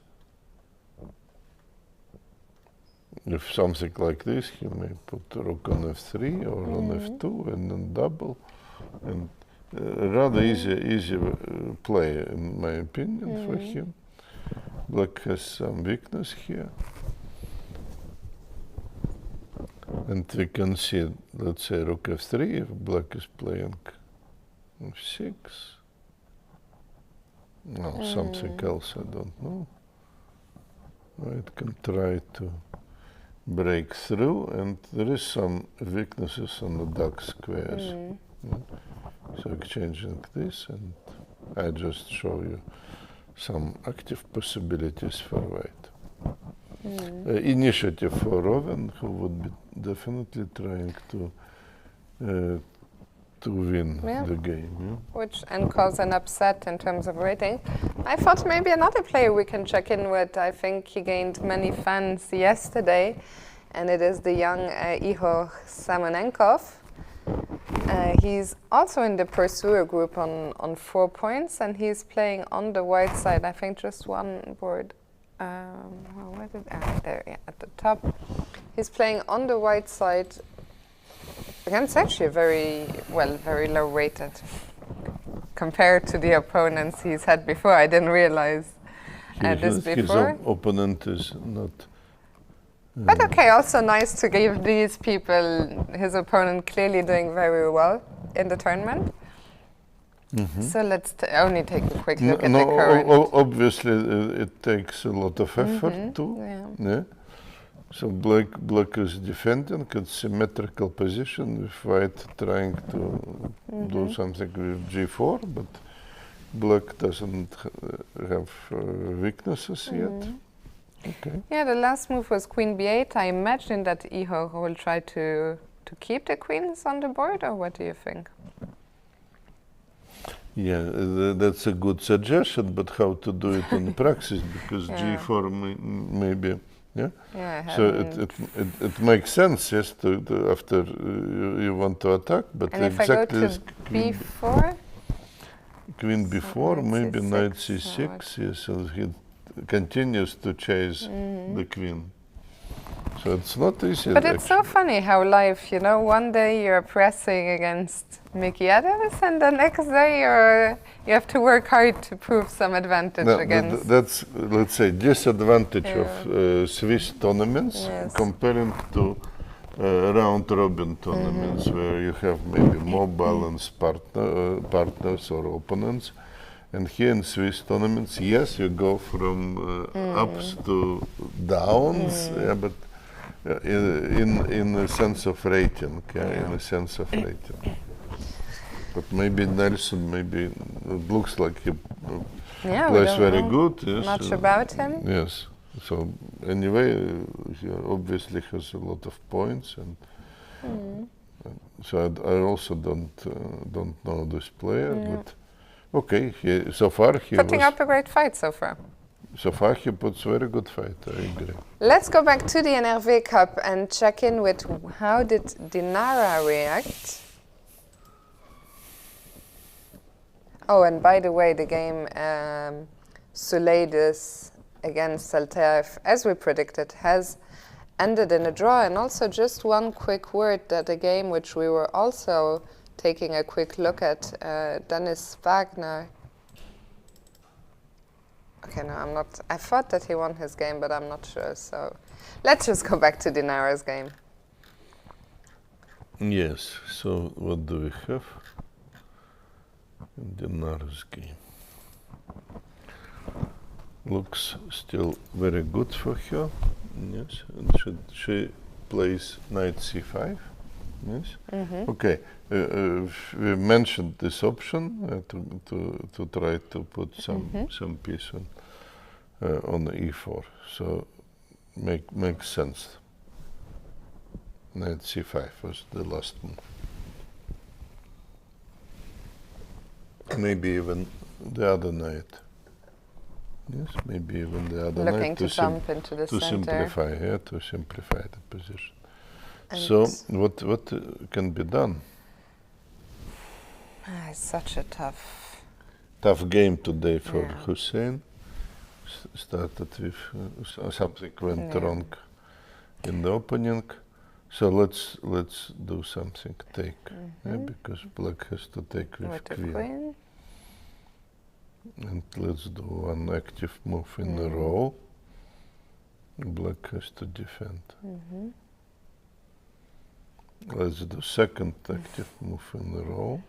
If something like this, he may put rook on f3 or on f2 and then double, and rather easy play in my opinion for him. Black has some weakness here. And we can see, let's say, rook f3 if black is playing f6. No, something else, I don't know. It can try to break through, and there is some weaknesses on the dark squares. So exchanging this, and I just show you some active possibilities for White. initiative for Ruben, who would be definitely trying to win the game. Which and cause an upset in terms of rating. I thought maybe another player we can check in with. I think he gained many fans yesterday, and it is the young Ihor Samonenkov. He's also in the pursuer group on 4 points, and he's playing on the white side. I think just one board. There, at the top. He's playing on the white side against actually a very low rated compared to the opponents he's had before. I didn't realize this before. His opponent is not. But okay, also nice to give these people, his opponent clearly doing very well in the tournament. So let's only take a quick look at the current. Obviously, it takes a lot of effort too. Yeah. So black is defending at symmetrical position, with white trying to do something with g4, but black doesn't have weaknesses yet. Okay. Yeah, the last move was queen b8. I imagine that Ihor will try to keep the queens on the board, or what do you think? Yeah, that's a good suggestion, but how to do it in practice? Because g4 maybe, so it makes sense, yes, to after you want to attack, but and exactly if I go to b4? Queen b4, maybe knight c6, yes, so he continues to chase the queen. So it's not easy. But it's so funny how life, one day you're pressing against Mickey Adams, and the next day you have to work hard to prove some advantage against. That's, let's say, disadvantage of Swiss tournaments comparing to round-robin tournaments where you have maybe more balanced partners or opponents. And here in Swiss tournaments, yes, you go from ups to downs, but in a sense of rating, But maybe Nelson, it looks like he plays very good. Yes, much about him. Yes. So anyway, he obviously has a lot of points, and so I also don't know this player, but okay. So far he putting up a great fight so far. So far he puts very good fight. I agree. Let's go back to the NRV Cup and check in with how did Dinara react. Oh, and by the way, the game Suleidis against Saltaev, as we predicted, has ended in a draw. And also just one quick word that a game which we were also taking a quick look at, Dennis Wagner. Okay, no, I'm not. I thought that he won his game, but I'm not sure. So let's just go back to Dinara's game. Yes, so what do we have in Dinara's game? Looks still very good for her. Yes, and she plays knight c5. Yes. Okay. We mentioned this option to try to put some piece on e4. So makes sense. Knight c5 was the last move. Maybe even the other knight. Yes, maybe even the other knight looking to jump into the center. To simplify the position. And so what can be done? It's such a tough game today for Hussain. Started with something went wrong in the opening. So let's do something. Take, because black has to take with queen. And let's do one active move in a row. Black has to defend. Let's do second active move in a row.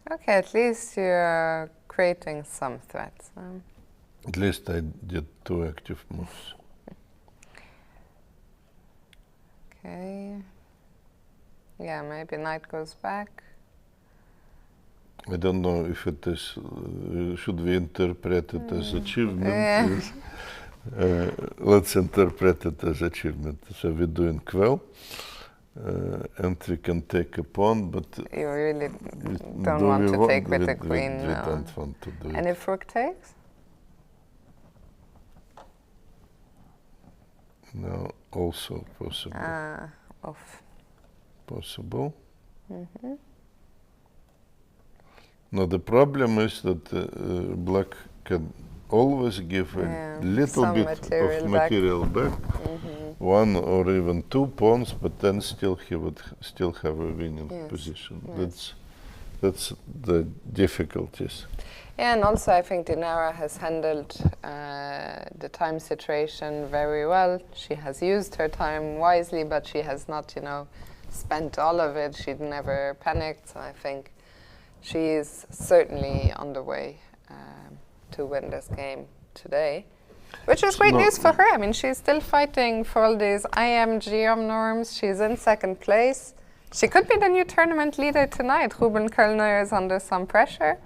Okay, at least you're creating some threats. At least I did 2 active moves. Okay. Yeah, maybe knight goes back. I don't know if it is, should we interpret it as achievement? Yes. Let's interpret it as achievement. So we're doing well, and we can take a pawn, but you really don't want to take with the queen. We don't want to do it. And if rook takes? No, also possible. Off. Possible. Now the problem is that black can always give a little bit of material back, one or even 2 pawns, but then still he would still have a winning position. That's the difficulties. Yeah, and also I think Dinara has handled the time situation very well. She has used her time wisely, but she has not, spent all of it. She'd never panicked. So I think she is certainly on the way to win this game today, which is great news for her. I mean, she's still fighting for all these GM norms. She's in 2nd place. She could be the new tournament leader tonight. Ruben Kalner is under some pressure.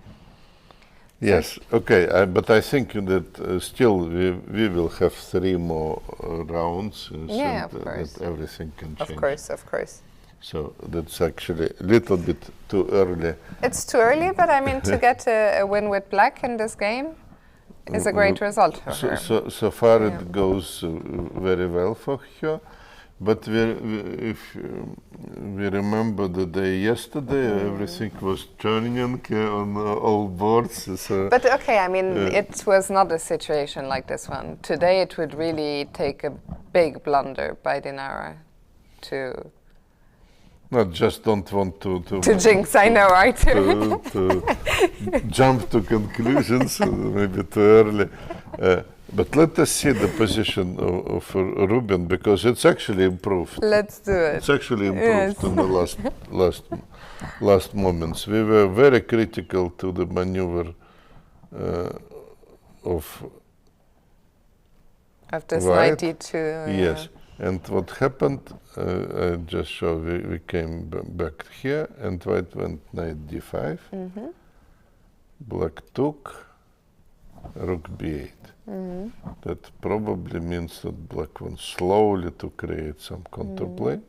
Yes, okay, but I think that still we will have 3 more rounds, of course. That everything can change. Of course. So that's actually a little bit too early. It's too early, but I mean, to get a win with black in this game is a great result for her. So far it goes very well for her. But if we remember the day yesterday, everything was turning on all boards. So but okay, I mean, it was not a situation like this one. Today it would really take a big blunder by Dinara to... Not just don't want to jinx, I know, right? to jump to conclusions, maybe too early. But let us see the position of Ruben, because it's actually improved. Let's do it. It's actually improved in the last moments. We were very critical to the maneuver of this white. 92. Yes. And what happened, I just show we came back here, and white went knight d5. Black took, rook b8. That probably means that black wants slowly to create some counterplay.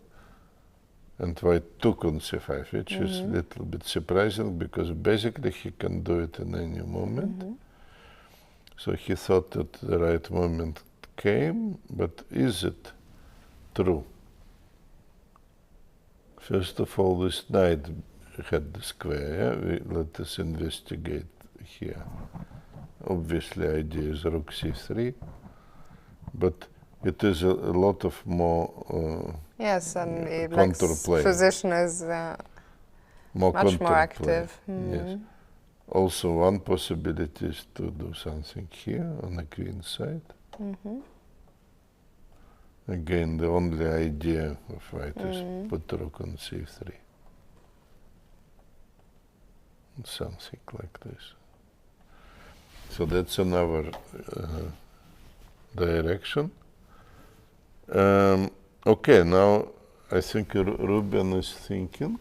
And white took on c5, which is a little bit surprising, because basically he can do it in any moment. So he thought that the right moment came, but is it true? First of all, this knight had the square. Let us investigate here. Obviously, idea is rook c3, but it is a lot of more yes, and black's position is much more active. Yes. Also, one possibility is to do something here on the queen side. Again, the only idea of white is put rook on c3. Something like this. So that's another direction. Okay, now I think Ruben is thinking.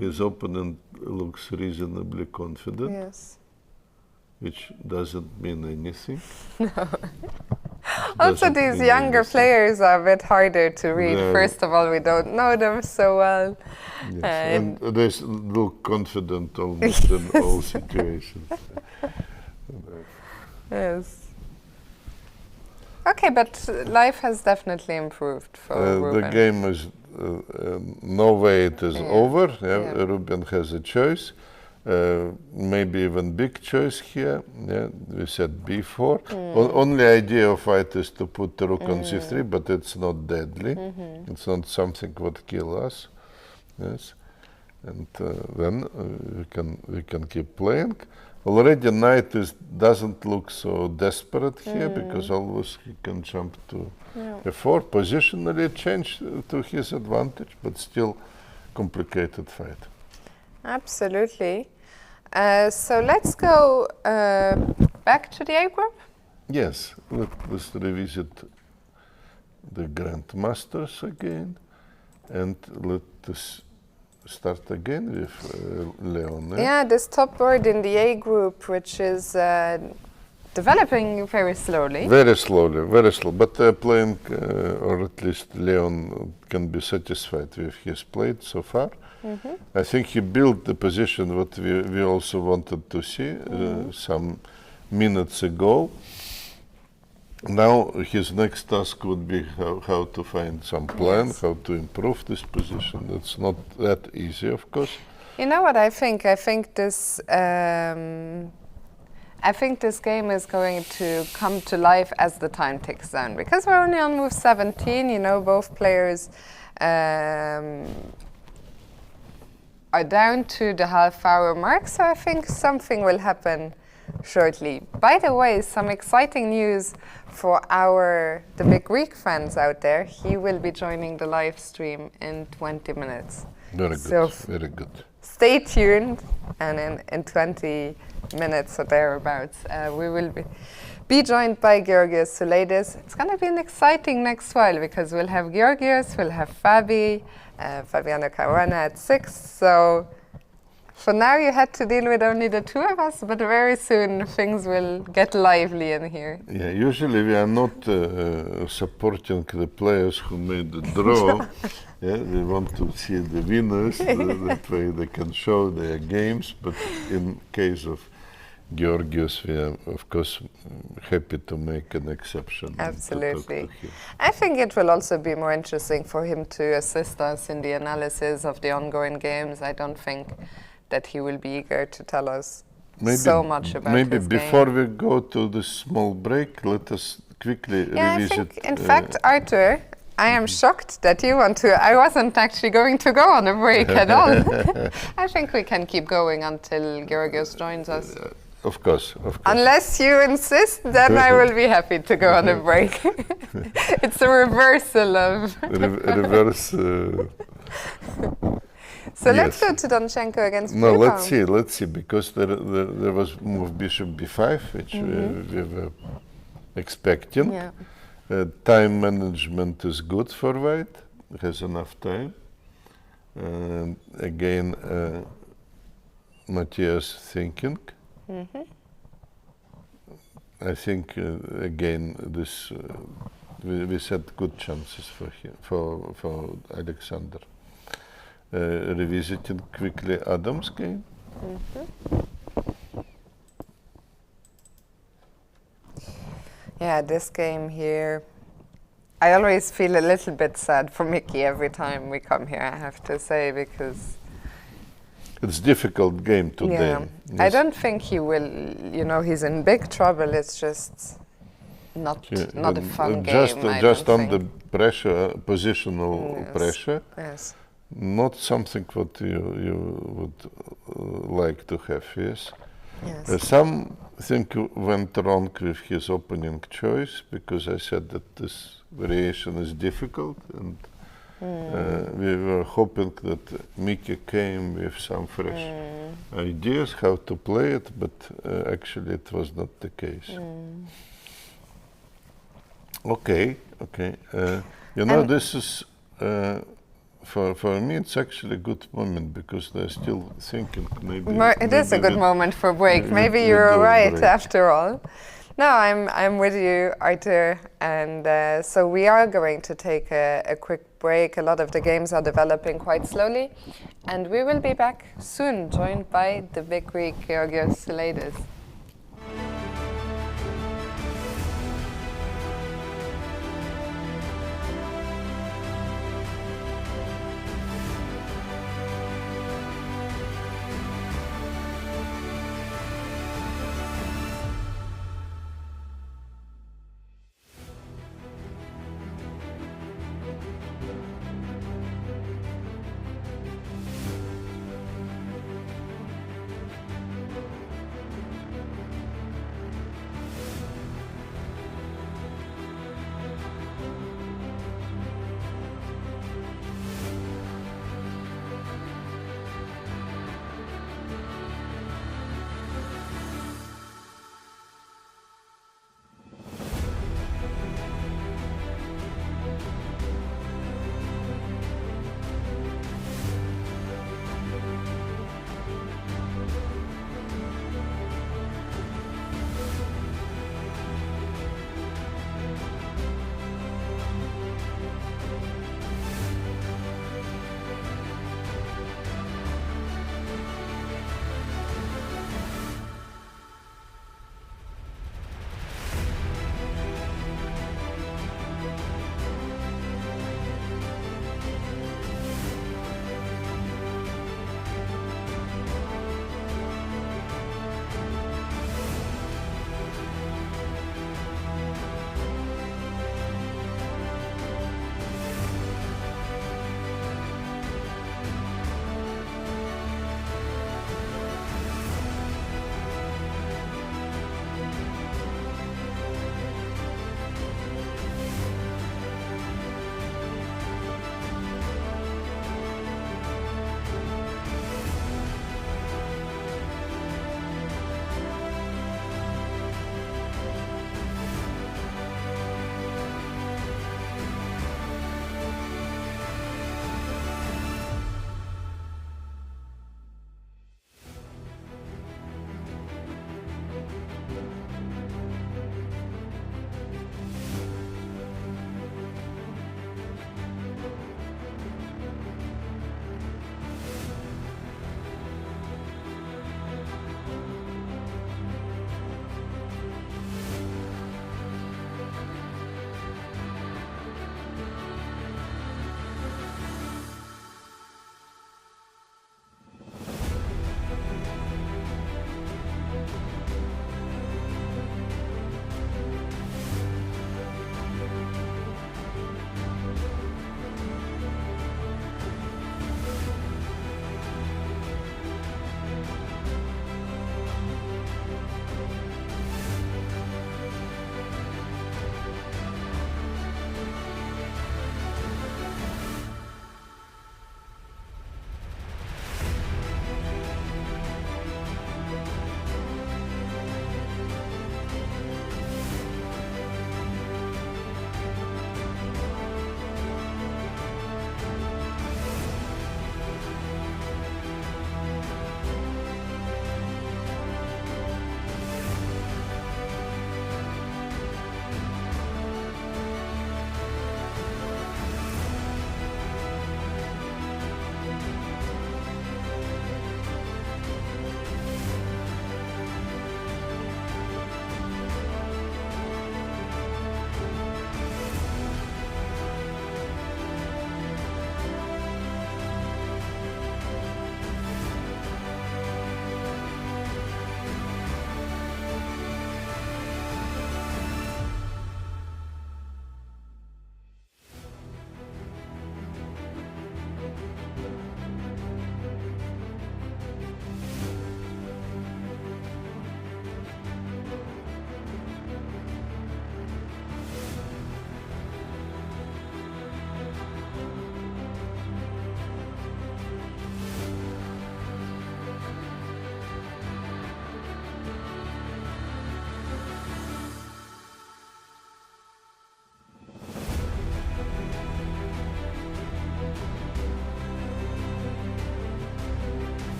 His opponent looks reasonably confident. Yes. Which doesn't mean anything. No. Also, these younger players are a bit harder to read. First of all, we don't know them so well. Yes. And they look confident almost in all situations. Yes. Okay, but life has definitely improved for Ruben. The game is, no way it is over. Ruben has a choice. Maybe even big choice here. We said b4. Only idea of white is to put the rook on c3, but it's not deadly. It's not something would kill us. Yes, and then we can keep playing. Already knight doesn't look so desperate here, because always he can jump to f4. Positionally change to his advantage, but still complicated fight. Absolutely. So let's go back to the A group. Yes, let's revisit the Grandmasters again, and let us start again with Leon. Yeah, this top board in the A group, which is developing very slowly. Very slowly, very slow. But they're playing, or at least Leon can be satisfied with his played so far. I think he built the position what we also wanted to see some minutes ago. Now his next task would be how to find some plan, how to improve this position. It's not that easy, of course. You know what I think? I think this game is going to come to life as the time ticks down, because we're only on move 17. You know, both players are down to the half-hour mark, so I think something will happen shortly. By the way, some exciting news for the big Greek fans out there. He will be joining the live stream in 20 minutes. Very good, So very good. Stay tuned, and in 20 minutes or thereabouts, we will be joined by Georgios Souleidis. It's going to be an exciting next while, because we'll have Georgios, we'll have Fabi, Fabiano Caruana at 6. So for now, you had to deal with only the two of us, but very soon things will get lively in here. Yeah, usually we are not supporting the players who made the draw. Yeah, we want to see the winners, that way they can show their games. But in case of Georgios, we are, of course, happy to make an exception. Absolutely. I think it will also be more interesting for him to assist us in the analysis of the ongoing games. I don't think that he will be eager to tell us so much about maybe his before game. we go to this small break, let us quickly revisit. I think, in fact, Arthur, I am shocked that you want to. I wasn't actually going to go on a break at all. I think we can keep going until Georgios joins us. Of course, of course. Unless you insist, then I will be happy to go on a break. It's a reversal of... reverse... So let's go to Donchenko against No, Blübaum. let's see, because there was move bishop b5, which we were expecting. Yeah. Time management is good for white, has enough time. And again, Matthias thinking. I think again this we set good chances for him, for Alexander. Revisiting quickly Adam's game. Yeah, this game here, I always feel a little bit sad for Mickey every time we come here, I have to say, because it's a difficult game today. yeah, Yes. I don't think he will, you know, he's in big trouble. It's just not a fun game. Just under pressure, positional pressure. Yes. Not something what you would like to have, yes. Yes. Something went wrong with his opening choice, because I said that this variation is difficult, and we were hoping that Mickey came with some fresh ideas how to play it, but actually it was not the case. Okay. You know, this is for me it's actually a good moment, because they're still thinking maybe. It is a good moment for break. Maybe you're right after all. No, I'm with you, Arthur, and so we are going to take a quick break. A lot of the games are developing quite slowly, and we will be back soon, joined by the big Greek Georgios Souleidis.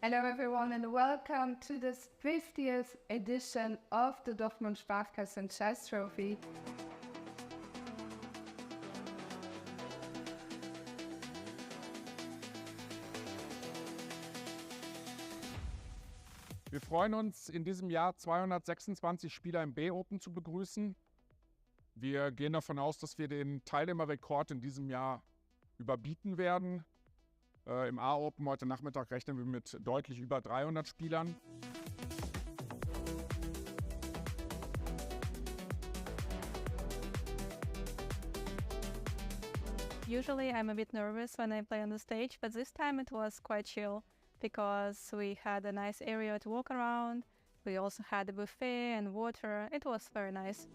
Hello everyone and welcome to this 50th edition of the Dortmund Sparkassen Chess Trophy. Wir freuen uns, in diesem Jahr 226 Spieler im B-Open zu begrüßen. Wir gehen davon aus, dass wir den Teilnehmerrekord in diesem Jahr überbieten werden. Im A-Open heute Nachmittag rechnen wir mit deutlich über 300 Spielern. Usually I'm a bit nervous when I play on the stage, but this time it was quite chill because we had a nice area to walk around. We also had a buffet and water. It was very nice.